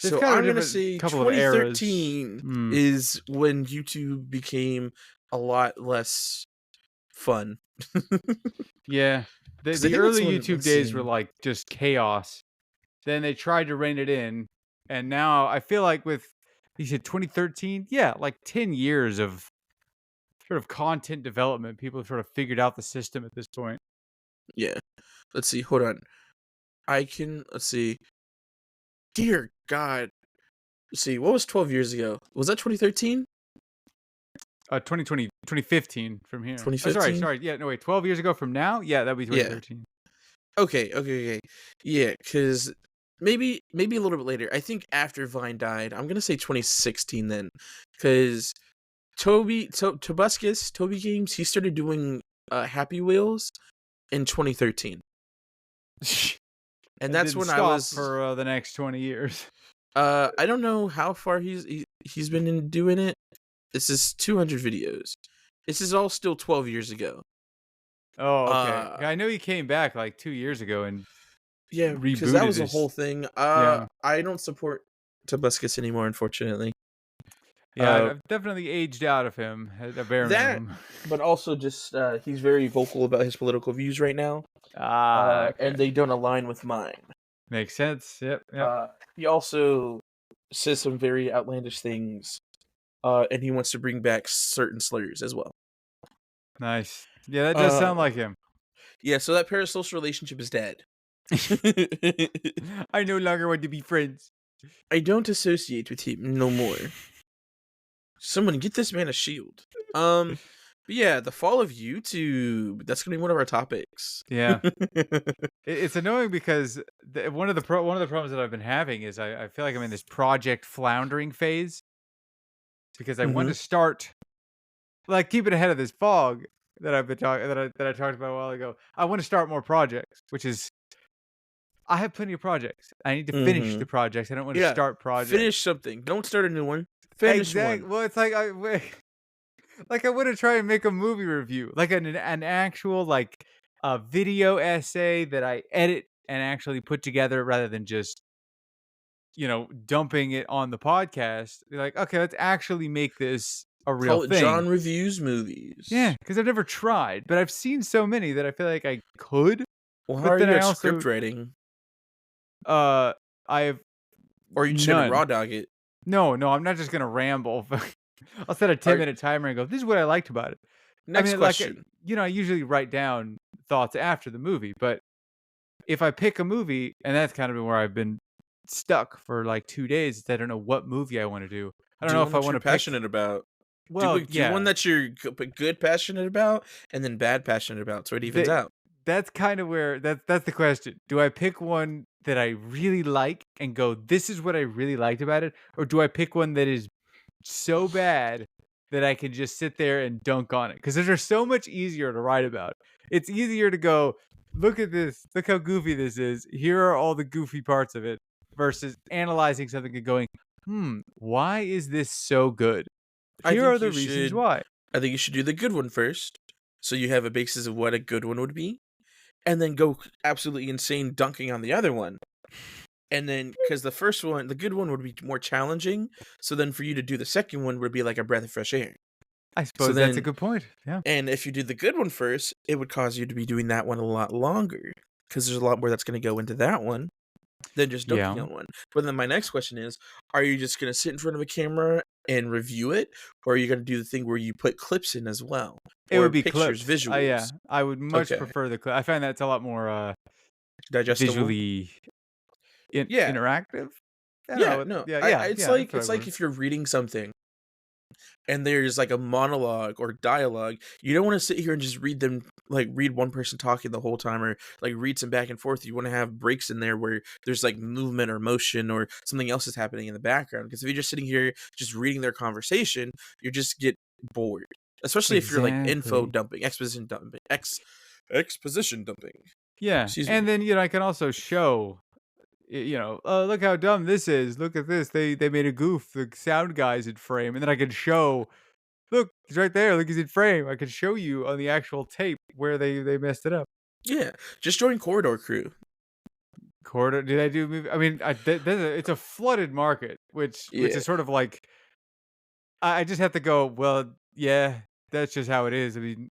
There's So kind of a I'm gonna different say couple of eras. 2013 Mm. is when YouTube became a lot less fun. Yeah. Because I The think that's early when YouTube let's days were see. like just chaos. Then they tried to rein it in, and now I feel like with you said 2013, yeah, like 10 years of sort of content development. People have sort of figured out the system at this point. Yeah. Let's see. Hold on. Let's see. Dear God. Let's see. What was 12 years ago? Was that 2013? 2020, 2015 from here. Oh, sorry, 2015? sorry. Yeah, no, wait, 12 years ago from now? Yeah, that'd be Yeah. 2013. Okay. Yeah, because maybe a little bit later. I think after Vine died, I'm gonna say 2016 then, because Tobuscus, Toby Games, he started doing Happy Wheels in 2013, and And that's didn't when I stop was. for the next 20 years. I don't know how far he's been in doing it. This is 200 videos. This is all still 12 years ago. Oh, okay. Uh, Yeah, I know he came back like 2 years ago and yeah, because that rebooted was a his whole thing. yeah. I don't support Tobuscus anymore, unfortunately. Yeah, I've Uh, I've definitely aged out of him at a bare that, minimum. but also just he's very vocal about his political views right now, Okay. and they don't align with mine. Makes sense. Yep, yep. He also says some very outlandish things, and he wants to bring back certain slurs as well. Nice. Yeah, that does Uh, sound like him. yeah, so that parasocial relationship is dead. I no longer want to be friends. I don't associate with him no more. Someone get this man a shield. But yeah, the fall of YouTube. That's gonna be one of our topics. Yeah. It's annoying because one of the problems that I've been having is I feel like I'm in this project floundering phase because I want Hmm. to start like keeping ahead of this fog that I've been talking that I talked about a while ago. I want to start more projects, which is I have plenty of projects. I need to finish Hmm. the projects. I don't want to Yeah, start projects. finish something. Don't start a new one. Finish Exactly. one. Well, it's like like I want to try and make a movie review, like an actual like a video essay that I edit and actually put together rather than just dumping it on the podcast. Be like, okay, let's actually make this a real Call it thing. John Reviews Yeah, Movies. because I've never tried, but I've seen so many that I feel like I could. Well, how But are then you I at script also writing? uh I have Or are you just gonna none. raw dog it? No, no, I'm not just gonna ramble. I'll set a Are 10-minute timer and go, this is what I liked about it. I Next mean, like, question. I usually write down thoughts after the movie, but if I pick a movie, and that's kind of been where I've been stuck for like 2 days, is I don't know what movie I want to do. I don't Do know one if I that want you're to pick. passionate about. Well, Do one yeah, that you're good passionate about, and then bad passionate about, so it evens that out. that's kind of where that's the question. Do I pick one that I really like and go, this is what I really liked about it, or do I pick one that is so bad that I can just sit there and dunk on it? Because those are so much easier to write about. It's easier to go, look at this, look how goofy this is. Here are all the goofy parts of it, versus analyzing something and going, why is this so good? I Here are think the you reasons should. why. I think you should do the good one first, so you have a basis of what a good one would be, and then go absolutely insane dunking on the other one. And then, because the first one, the good one would be more challenging, so then for you to do the second one would be like a breath of fresh air. I So suppose that's a then, good point. Yeah. and if you did the good one first, it would cause you to be doing that one a lot longer, because there's a lot more that's going to go into that one than just dunking Yeah. on one. But then my next question is, are you just going to sit in front of a camera and review it, or are you going to do the thing where you put clips in as well, It would or be pictures, clips. visuals? Yeah. I would much Okay, prefer the clip. I find that's a lot more digestible. visually Yeah, interactive. I don't know. yeah, no, Yeah, yeah, it's yeah. That's like what I would. if you're reading something and there's like a monologue or dialogue, you don't want to sit here and just read them, like read one person talking the whole time, or like read some back and forth. You want to have breaks in there where there's like movement or motion or something else is happening in the background. Because if you're just sitting here just reading their conversation, you just get bored. Especially if you're like info Exactly. dumping, exposition dumping. Yeah, Excuse me. and then I can also show, oh, look how dumb this is. Look at this. They made a goof. The sound guy's in frame, and then I can show. Look, he's right there. Look, he's in frame. I can show you on the actual tape where they messed it up. Yeah, just join Corridor Crew. Corridor? Did I do movie? I mean, it's a flooded market, which Yeah, is sort of like I just have to go. Well, yeah, that's just how it is. I mean,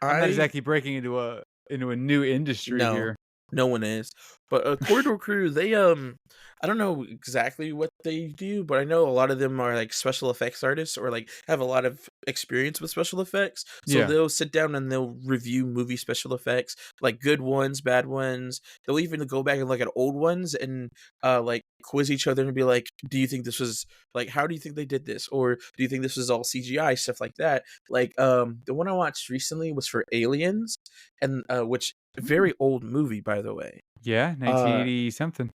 I'm not I exactly breaking into a new industry No, here. no one is. But Corridor Crew, they I don't know exactly what they do, but I know a lot of them are like special effects artists or like have a lot of experience with special effects. So Yeah. they'll sit down and they'll review movie special effects, like good ones, bad ones. They'll even go back and look at old ones and like quiz each other and be like, "Do you think this was like how do you think they did this? Or do you think this was all CGI stuff like that?" Like the one I watched recently was for Aliens and which Hmm. very old movie, by the way. Yeah, Uh, 1980 something.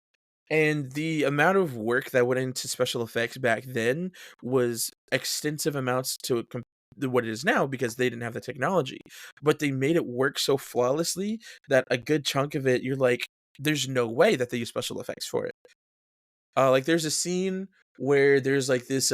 and the amount of work that went into special effects back then was extensive amounts to what it is now because they didn't have the technology. But they made it work so flawlessly that a good chunk of it, you're like, there's no way that they use special effects for it. Like there's a scene where there's like this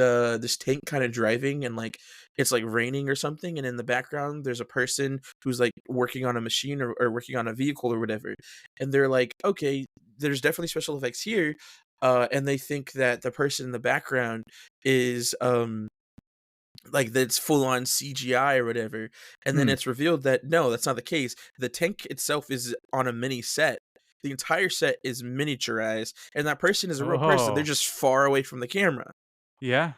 tank kind of driving and like it's like raining or something, and in the background there's a person who's like working on a machine or working on a vehicle or whatever, and they're like, okay, there's definitely special effects here, and they think that the person in the background is like that's full on CGI or whatever, and then Hmm. it's revealed that no, that's not the case. The tank itself is on a mini set. The entire set is miniaturized, and that person is a real person. They're Oh, just far away from the camera, yeah.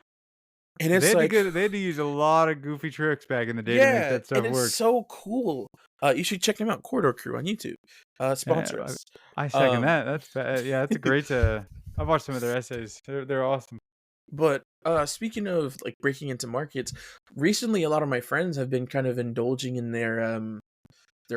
and They it's had to like, get they had to use a lot of goofy tricks back in the day to make yeah, that and stuff it's work. so cool. You should check them out, Corridor Crew on YouTube. Sponsor Yeah, us. I second Um, that. Yeah, that's a great. I've watched some of their essays. They're awesome. But, speaking of, like, breaking into markets, recently, a lot of my friends have been kind of indulging in their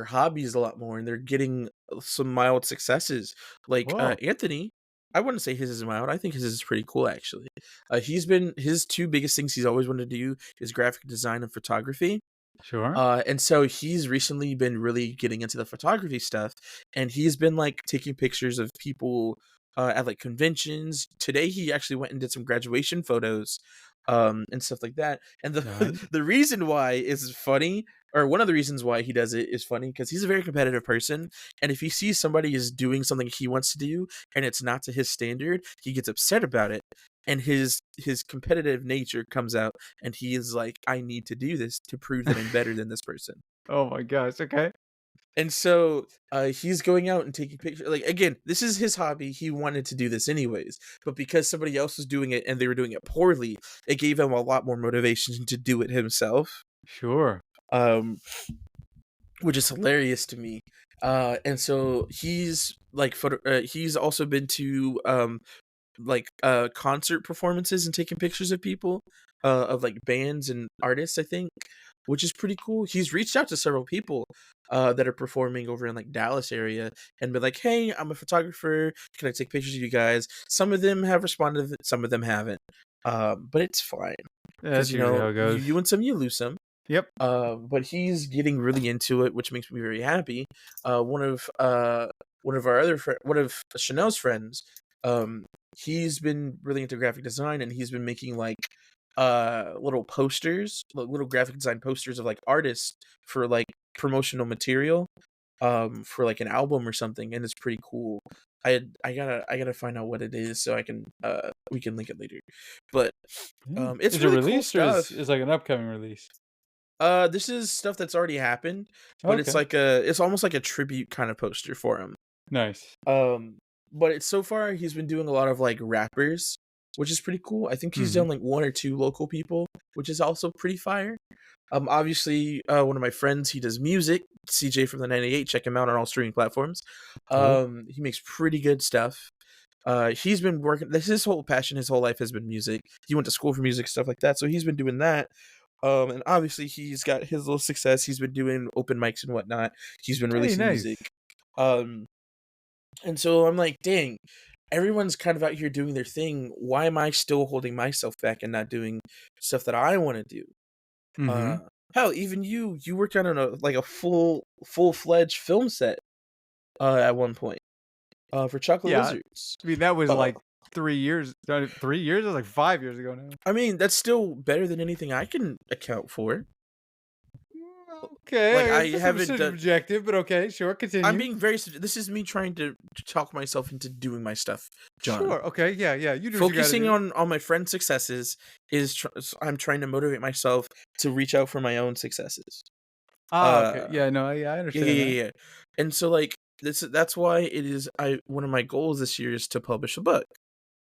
hobbies a lot more, and they're getting some mild successes. Like, Whoa, Anthony, I wouldn't say his is mild, I think his is pretty cool, actually. His 2 biggest things he's always wanted to do is graphic design and photography. sure. And so he's recently been really getting into the photography stuff, and he's been like taking pictures of people at like conventions. Today he actually went and did some graduation photos, and stuff like that. And the Nice. the reason why is funny, or one of the reasons why he does it is funny, because he's a very competitive person, and if he sees somebody is doing something he wants to do and it's not to his standard, he gets upset about it. And his competitive nature comes out, and he is like, I need to do this to prove that I'm better than this person. Oh my gosh. Okay. And so he's going out and taking pictures. Like, again, this is his hobby. He wanted to do this anyways, but because somebody else was doing it and they were doing it poorly, it gave him a lot more motivation to do it himself. Sure. Um, which is hilarious to me. And so he's also been to like concert performances and taking pictures of people, of like bands and artists, I think, which is pretty cool. He's reached out to several people that are performing over in like Dallas area and been like, hey, I'm a photographer, can I take pictures of you guys? Some of them have responded, some of them haven't, but it's fine, Yeah, because that's usually how it you goes. win some, you lose some. Yep. But he's getting really into it, which makes me very happy. One of our other one of Chanel's friends, um, he's been really into graphic design, and he's been making like little posters, little graphic design posters of like artists for like promotional material, for like an album or something, and it's pretty cool. I gotta find out what it is so I can we can link it later. But Yeah. it's Is it really cool released or is stuff. like an upcoming release? This is stuff that's already happened, but Okay. it's almost like a tribute kind of poster for him. Nice. Um, but it's so far he's been doing a lot of like rappers, which is pretty cool. I think he's Hmm. done like 1 or 2 local people, which is also pretty fire. Obviously, one of my friends, he does music, CJ from the 98. Check him out on all streaming platforms. Cool. He makes pretty good stuff. He's been working. This his whole passion. His whole life has been music. He went to school for music, stuff like that. So he's been doing that. And obviously he's got his little success. He's been doing open mics and whatnot. He's been Hey, releasing music. nice. Um, and so I'm like, dang, everyone's kind of out here doing their thing. Why am I still holding myself back and not doing stuff that I want to do? Uh, Hmm. hell, even you worked on a full-fledged film set at one point for Chocolate Yeah. Lizards. I mean, that was Uh, like 3 years. 3 years? That was like 5 years ago now. I mean, that's still better than anything I can account for. Like, Okay, I I guess that's haven't done. subjective, but okay, sure, I'm continue. being very. This is me trying to talk myself into doing my stuff, John. Sure, okay, yeah, yeah, you do what you gotta Focusing do. on my friends' successes I'm trying to motivate myself to reach out for my own successes. Ah, okay, Uh, yeah, no, yeah, I yeah, yeah, understand that. yeah, yeah. And so like that's why it is. I one of my goals this year is to publish a book.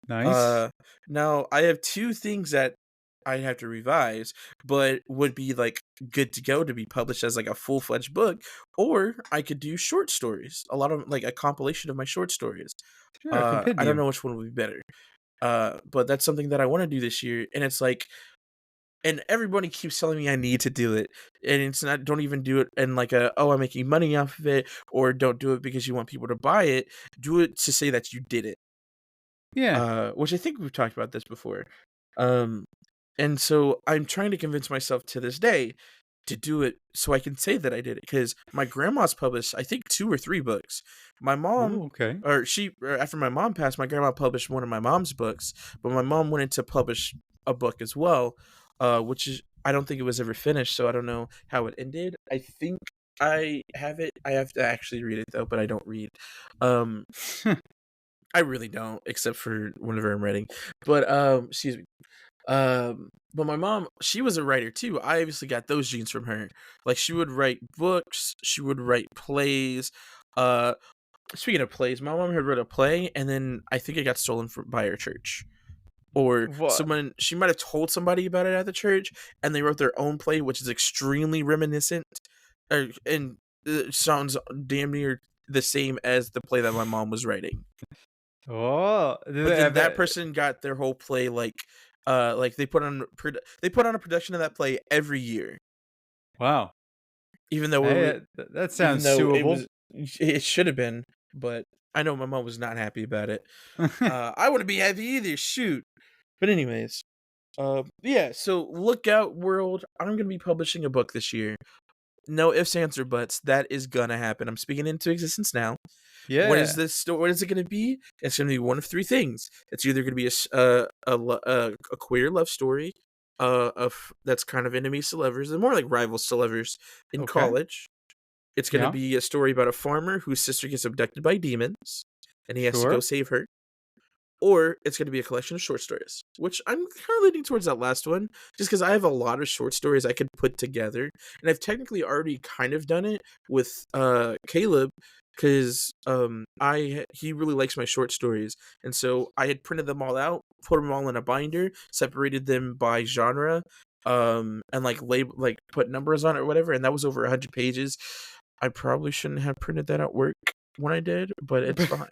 Nice. Uh, Now I have 2 things that I have to revise, but would be like good to go to be published as like a full-fledged book, or I could do short stories, a lot of like a compilation of my short stories. Sure, a I don't compendium. know which one would be better. But that's something that I want to do this year, and it's like, and everybody keeps telling me I need to do it, and it's not. Don't even do it and like I'm making money off of it, or don't do it because you want people to buy it. Do it to say that you did it. Yeah. Which I think we've talked about this before. Um, and so I'm trying to convince myself to this day to do it so I can say that I did it, because my grandma's published I think 2 or 3 books. My mom, Ooh, okay. or after my mom passed, my grandma published one of my mom's books, but my mom wanted to publish a book as well, which is I don't think it was ever finished, so I don't know how it ended. I think I have it. I have to actually read it though, but I don't read. Um, I really don't, except for whenever I'm writing. But excuse me. But my mom, she was a writer too. I obviously got those genes from her. Like she would write books, she would write plays. Uh, Speaking of plays, my mom had wrote a play, and then I think it got stolen by her church, or What? someone. She might have told somebody about it at the church, and they wrote their own play, which is extremely reminiscent, and it sounds damn near the same as the play that my mom was writing. Oh, But I then that bet. person got their whole play like they put on a production of that play every year, Wow. even though it Hey, was that sounds suable. it should have been, but I know my mom was not happy about it. I wouldn't be happy either. Shoot. But anyways, yeah. So look out, world. I'm gonna be publishing a book this year. No ifs, ands, or buts. That is gonna happen. I'm speaking into existence now. What is Yeah. this story? What is it going to be? It's going to be one of three things. It's either going to be a queer love story, of that's kind of enemies to lovers, and more like rivals to lovers in Okay. college. It's going to Yeah. be a story about a farmer whose sister gets abducted by demons, and he has to go Sure. save her. Or it's going to be a collection of short stories, which I'm kind of leaning towards that last one, just because I have a lot of short stories I could put together, and I've technically already kind of done it with Caleb, because he really likes my short stories, and so I had printed them all out, put them all in a binder, separated them by genre, and like label like put numbers on it or whatever, and that was over 100 pages. I probably shouldn't have printed that at work when I did, but it's fine.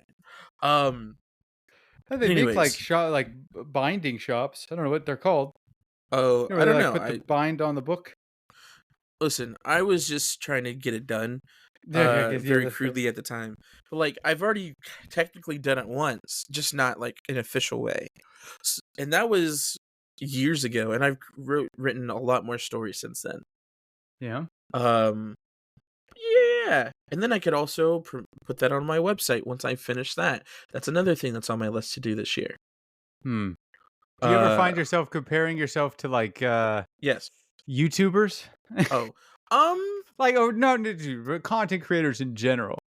Um, They make like Anyways, binding shops. I don't know what they're called. oh, You know, I where they don't like know. put the I bind on the book. Listen, I was just trying to get it done, Yeah, I guess yeah, very that's crudely at the time. But like, I've already technically done it once, just not like an official way. And that was years ago, and I've written a lot more stories since then. yeah. Um, yeah, and then I could also put that on my website once I finish that. That's another thing that's on my list to do this year. Hmm. Do you ever Uh, find yourself comparing yourself to yes. YouTubers? Oh, um, Like, oh no, no, but content creators in general.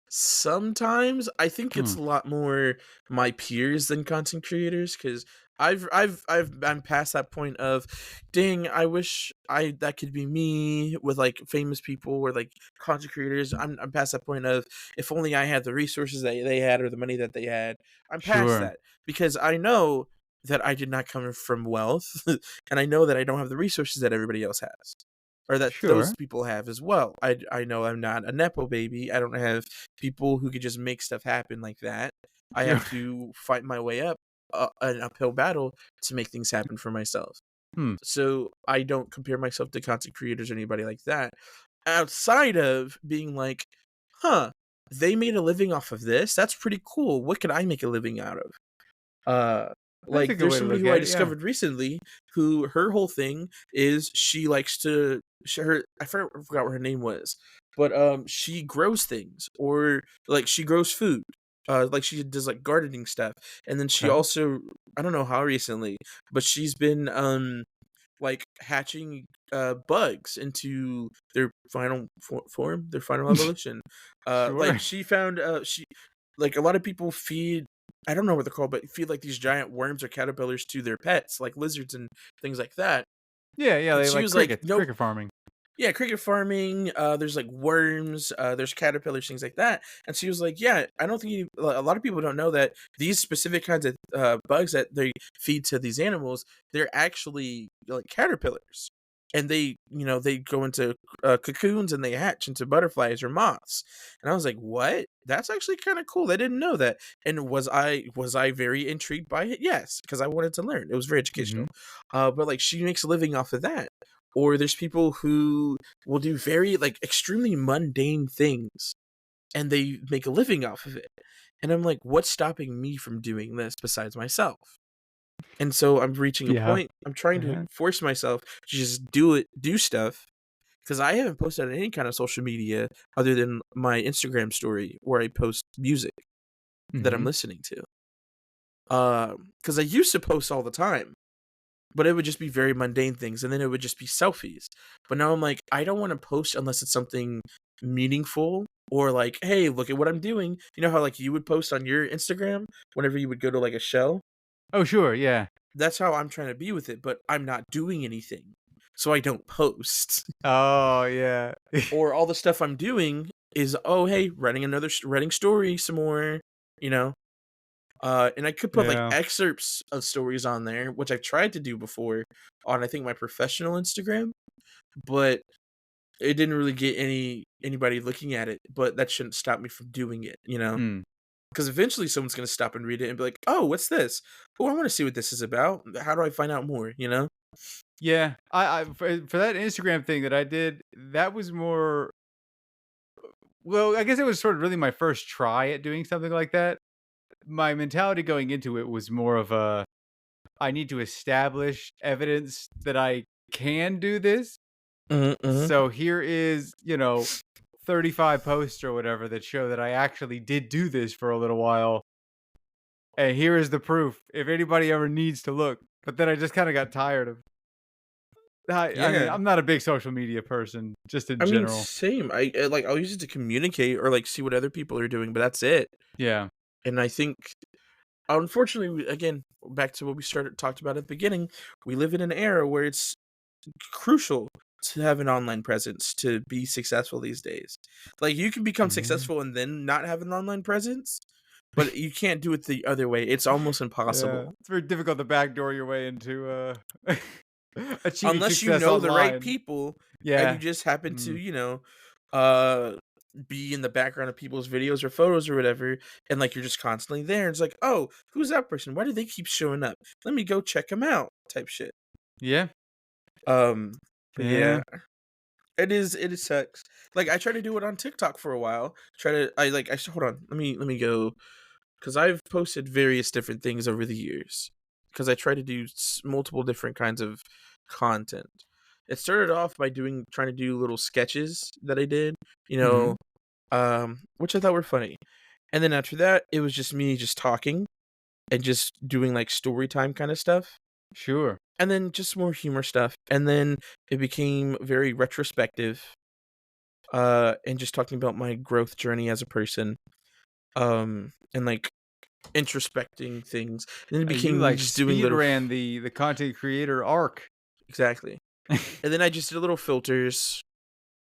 Sometimes I think Hmm. it's a lot more my peers than content creators, because I'm past that point of, dang, I wish I that could be me with like famous people or like content creators. I'm past that point of, if only I had the resources that they had or the money that they had. I'm past Sure. that, because I know that I did not come from wealth, and I know that I don't have the resources that everybody else has, or that those Sure. people have as well. I know I'm not a nepo baby. I don't have people who could just make stuff happen like that. I Sure. have to fight my way up, an uphill battle to make things happen for myself. Hmm. So I don't compare myself to content creators or anybody like that. Outside of being like, huh, they made a living off of this. That's pretty cool. What could I make a living out of? Uh, That's a like good there's way to somebody look who I at it. Yeah. discovered recently who her whole thing is she likes to her I forgot what her name was, but she grows things, or like she grows food. Like she does like gardening stuff, and then she Okay. also, I don't know how recently, but she's been like hatching bugs into their final form, their final evolution. Sure. Like she found she like a lot of people feed, I don't know what they're called, but feed like these giant worms or caterpillars to their pets, like lizards and things like that. Yeah, yeah, And they she like was like, crickets, nope. cricket farming. Yeah, cricket farming. There's like worms. There's caterpillars, things like that. And she was like, "Yeah, I don't think a lot of people don't know that these specific kinds of bugs that they feed to these animals, they're actually like caterpillars, and they go into cocoons and they hatch into butterflies or moths." And I was like, "What? That's actually kind of cool. I didn't know that." And was I very intrigued by it? Yes, because I wanted to learn. It was very educational. Mhm. But like she makes a living off of that. Or there's people who will do very like extremely mundane things, and they make a living off of it. And I'm like, what's stopping me from doing this besides myself? And so I'm reaching a Yeah. point. I'm trying to Yeah. force myself to just do stuff, because I haven't posted on any kind of social media other than my Instagram story where I post music that I'm Mhm. listening to. Because I used to post all the time, but it would just be very mundane things, and then it would just be selfies. But now I'm like, I don't want to post unless it's something meaningful, or like, hey, look at what I'm doing. You know how like you would post on your Instagram whenever you would go to like a show? Oh, sure, yeah. that's how I'm trying to be with it, but I'm not doing anything, so I don't post. Oh, yeah. Or all the stuff I'm doing is, "Oh, hey, writing story some more," you know? And I could put, like, Yeah. excerpts of stories on there, which I've tried to do before on, I think, my professional Instagram, but it didn't really get anybody looking at it, but that shouldn't stop me from doing it, you know? Mm. Because eventually someone's gonna stop and read it and be like, "Oh, what's this? Oh, I wanna see what this is about. How do I find out more?" You know? Yeah. For that Instagram thing that I did, that was more well, I guess it was sort of really my first try at doing something like that. My mentality going into it was more of a, I need to establish evidence that I can do this. Mhm, mhm. So here is, 35 posts or whatever that show that I actually did do this for a little while. And here is the proof if anybody ever needs to look. But then I just kind of got tired of I mean, Yeah. I'm not a big social media person, just in I mean, general. same. Like, I'll use it to communicate or, like, see what other people are doing, but that's it. Yeah. And I think, unfortunately, again, back to what we talked about at the beginning, we live in an era where it's crucial to have an online presence to be successful these days. Like, you can become Yeah. successful and then not have an online presence, but you can't do it the other way. It's almost Yeah. impossible. It's very difficult to backdoor your way into achieving Unless you success know the right online. people and you Yeah. just happen to, Mm. uh, be in the background of people's videos or photos or whatever, and, like, you're just constantly there, and it's like, "Oh, who's that person? Why do they keep showing up? Let me go check them out," type shit. Yeah. Um, but Yeah. yeah, it sucks. Like, I tried to do it on TikTok for a while, hold on, let me go, because 'cause I've posted various different things over the years, because I try to do multiple different kinds of content. It started off by trying to do little sketches that I did, you Mhm. know, which I thought were funny. And then after that, it was just me just talking and just doing like story time kind of stuff. Sure. And then just more humor stuff. And then it became very retrospective, and just talking about my growth journey as a person. And like introspecting things. And then it You became me like just doing speed little ran the content creator arc. exactly. And then I just did little filters,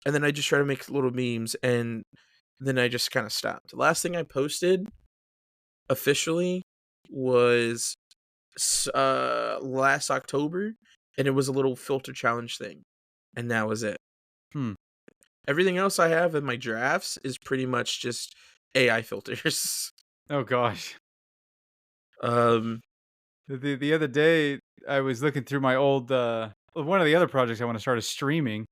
and then I just try to make little memes, and then I just kind of stopped. The last thing I posted officially was last October, and it was a little filter challenge thing, and that was it. Hmm. Everything else I have in my drafts is pretty much just AI filters. Oh gosh. um, The other day I was looking through my old one of the other projects I want to start is streaming.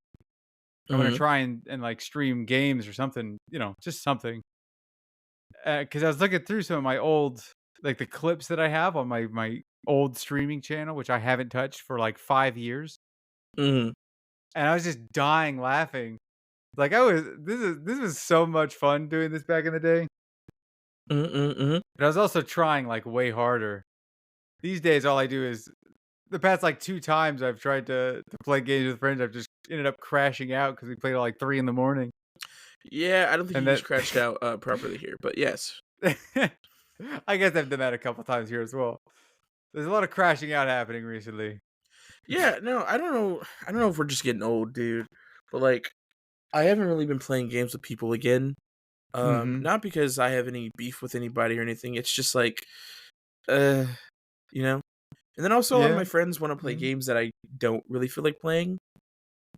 I want to mhm, try and like stream games or something, just something. Cuz I was looking through some of my old like the clips that I have on my old streaming channel which I haven't touched for like 5 years, mhm, and I was just dying laughing. Like I was this was so much fun doing this back in the day. mhm, mhm, mhm. But I was also trying like way harder. These days all I do is the past like 2 times I've tried to play games with friends, I've just ended up crashing out because we played at like 3 in the morning, Yeah, I don't think and you just that crashed out properly here, but yes. I guess I've done that a couple times here as well. There's a lot of crashing out happening recently. Yeah, no, I don't know if we're just getting old, dude, but like I haven't really been playing games with people again. Mhm. Not because I have any beef with anybody or anything. It's just like, uh, you know. And then also a lot of my Yeah. friends want to play Mhm. games that I don't really feel like playing,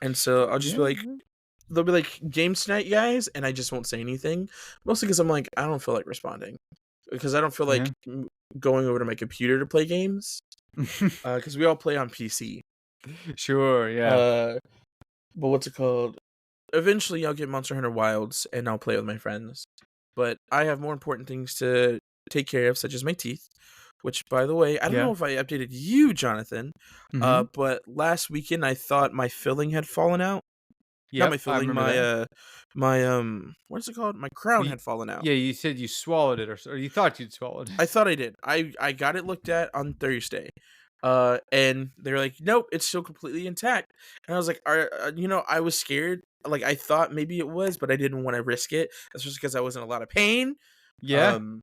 and so I'll just be Yeah, like, they'll be like, "Games tonight, guys," and I just won't say anything. Mostly because I'm like, I don't feel like responding because I don't feel like yeah. going over to my computer to play games. Because we all play on PC. Sure, yeah. Uh, but what's it called? Eventually, I'll get Monster Hunter Wilds and I'll play with my friends. But I have more important things to take care of, such as my teeth. Which, by the way, I don't know Yeah. if I updated you, Jonathan. Mhm. But last weekend I thought my filling had fallen out. Not my Yep, I filling, remember that. what's it called? My crown We had fallen out. Yeah, you said you swallowed it or you thought you'd swallowed it. I thought I did. I got it looked at on Thursday. And they were like, "Nope, it's still completely intact." And I was like, I was scared. Like I thought maybe it was, but I didn't want to risk it, especially because I was in a lot of pain. Yeah. Um,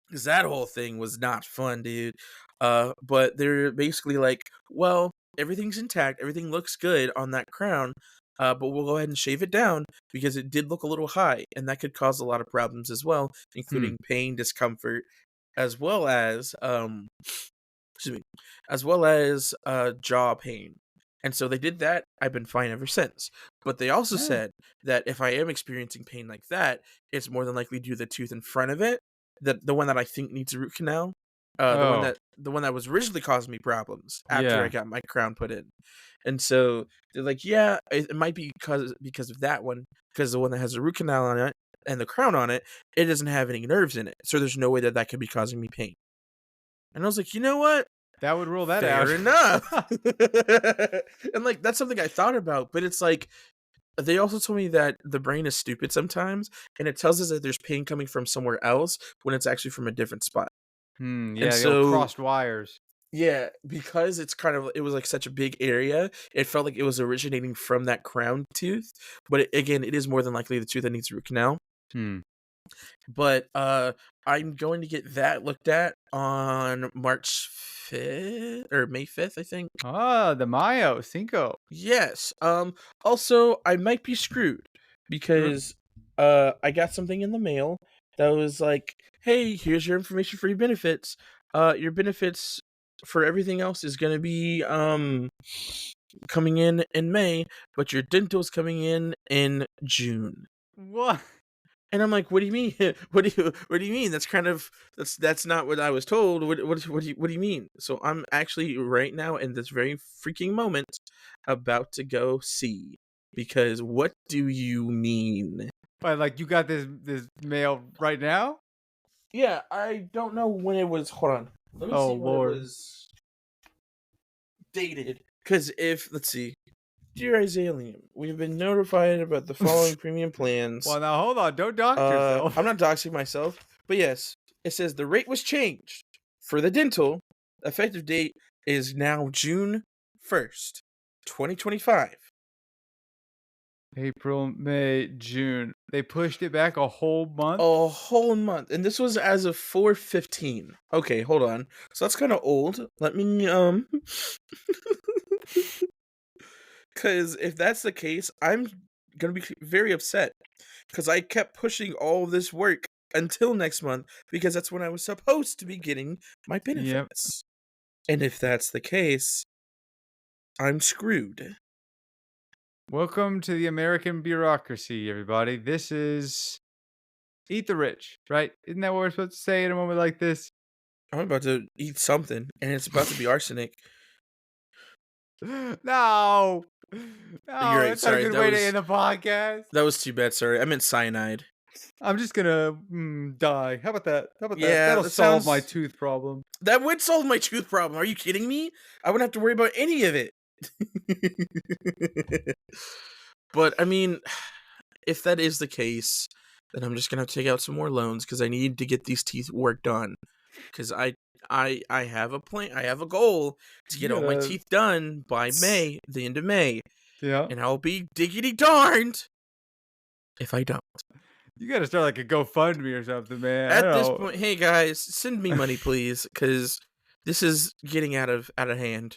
because that whole thing was not fun, dude. But they're basically like, well, everything's intact, everything looks good on that crown, but we'll go ahead and shave it down because it did look a little high, and that could cause a lot of problems as well, Hmm. including pain, discomfort, as well as excuse me, as well as jaw pain. And so they did that. I've been fine ever since. But they also Oh. said that if I am experiencing pain like that, it's more than likely due to the tooth in front of it, the one that I think needs a root canal, Oh. the one that was originally causing me problems after I Yeah. got my crown put in. And so they're like, yeah, it might be because of that one, because the one that has a root canal on it and the crown on it, it doesn't have any nerves in it, so there's no way that that could be causing me pain. And I was like, you know what? That would rule that Fair out. enough. And like that's something I thought about, but it's like they also told me that the brain is stupid sometimes, and it tells us that there's pain coming from somewhere else when it's actually from a different spot. And Yeah, the old so crossed wires. yeah, because it was like such a big area, it felt like it was originating from that crown tooth. But again, it is more than likely the tooth that needs a root canal. Hmm. But I'm going to get that looked at on March 5th or May 5th, I think. Ah, the Mayo Cinco. Yes. Also, I might be screwed R- because I got something in the mail that was like, "Hey, here's your information for your benefits. Your benefits for everything else is going to be coming in May, but your dental is coming in June." What? And I'm like, "What do you mean? What do you mean? That's kind of that's not what I was told. What do you mean?" So I'm actually right now in this very freaking moment about to go see, because what do you mean? Why, like you got this mail right now? Yeah, I don't know when it was. Hold on. Let me Oh see when it Lord. was dated. Because if let's see. Dear Isalian, we have been notified about the following premium plans. Well, now hold on. Don't dox yourself. I'm not doxing myself, but yes, it says the rate was changed for the dental. Effective date is now June 1st, 2025. April, May, June. They pushed it back a whole month. A whole month, and this was as of 4/15. Okay, hold on. So that's kind of old. Let me because if that's the case, I'm gonna be very upset because I kept pushing all of this work until next month because that's when I was supposed to be getting my Yep. benefits. And if that's the case, I'm screwed. Welcome to the American bureaucracy, everybody. This is eat the rich, right? Isn't that what we're supposed to say in a moment like this? I'm about to eat something, and it's about to be arsenic. No, no, You're right. that's not a Sorry, good way to end the podcast. that was too bad. Sorry, I meant cyanide. I'm just gonna die. How about that? How about that? Yeah, That'll that solve my sounds. tooth problem. That would solve my tooth problem. Are you kidding me? I wouldn't have to worry about any of it. But I mean, if that is the case, then I'm just gonna have to take out some more loans because I need to get these teeth work done. Because I have a plan. I have a goal to You get all my gotta, teeth done by May, the end of May, yeah. and I'll be diggity darned if I don't. You gotta start like a GoFundMe or something, man. I At this don't point, hey guys, send me money, please, because this is getting out of hand.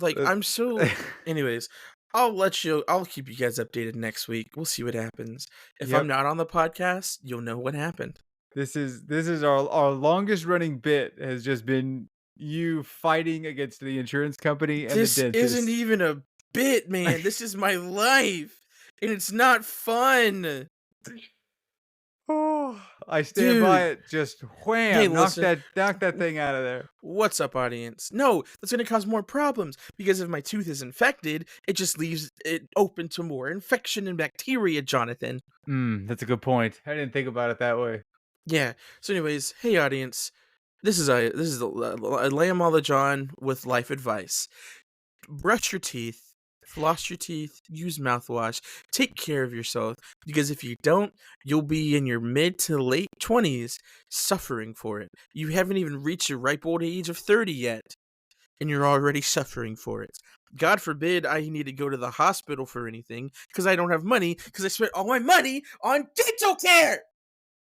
Like know. I'm so. Anyways, I'll keep you guys updated next week. We'll see what happens. If I'm Yep. not on the podcast, you'll know what happened. This is our longest running bit has just been you fighting against the insurance company and the This isn't dentist. even a bit, man. This is my life, and it's not fun, Oh, I stand by dude. it. Just Hey, wham! Knock listen. that thing out of there. What's up, audience? No, that's gonna cause more problems because if my tooth is infected, it just leaves it open to more infection and bacteria, Jonathan. That's a good point. I didn't think about it that way. Yeah. So, anyways, hey, audience. This is the Lamb John with life advice. Brush your teeth, floss your teeth, use mouthwash, take care of yourself, because if you don't, you'll be in your mid to late 20s suffering for it. You haven't even reached your ripe old age of 30 yet, and you're already suffering for it. God forbid I need to go to the hospital for anything because I don't have money because I spent all my money on dental care.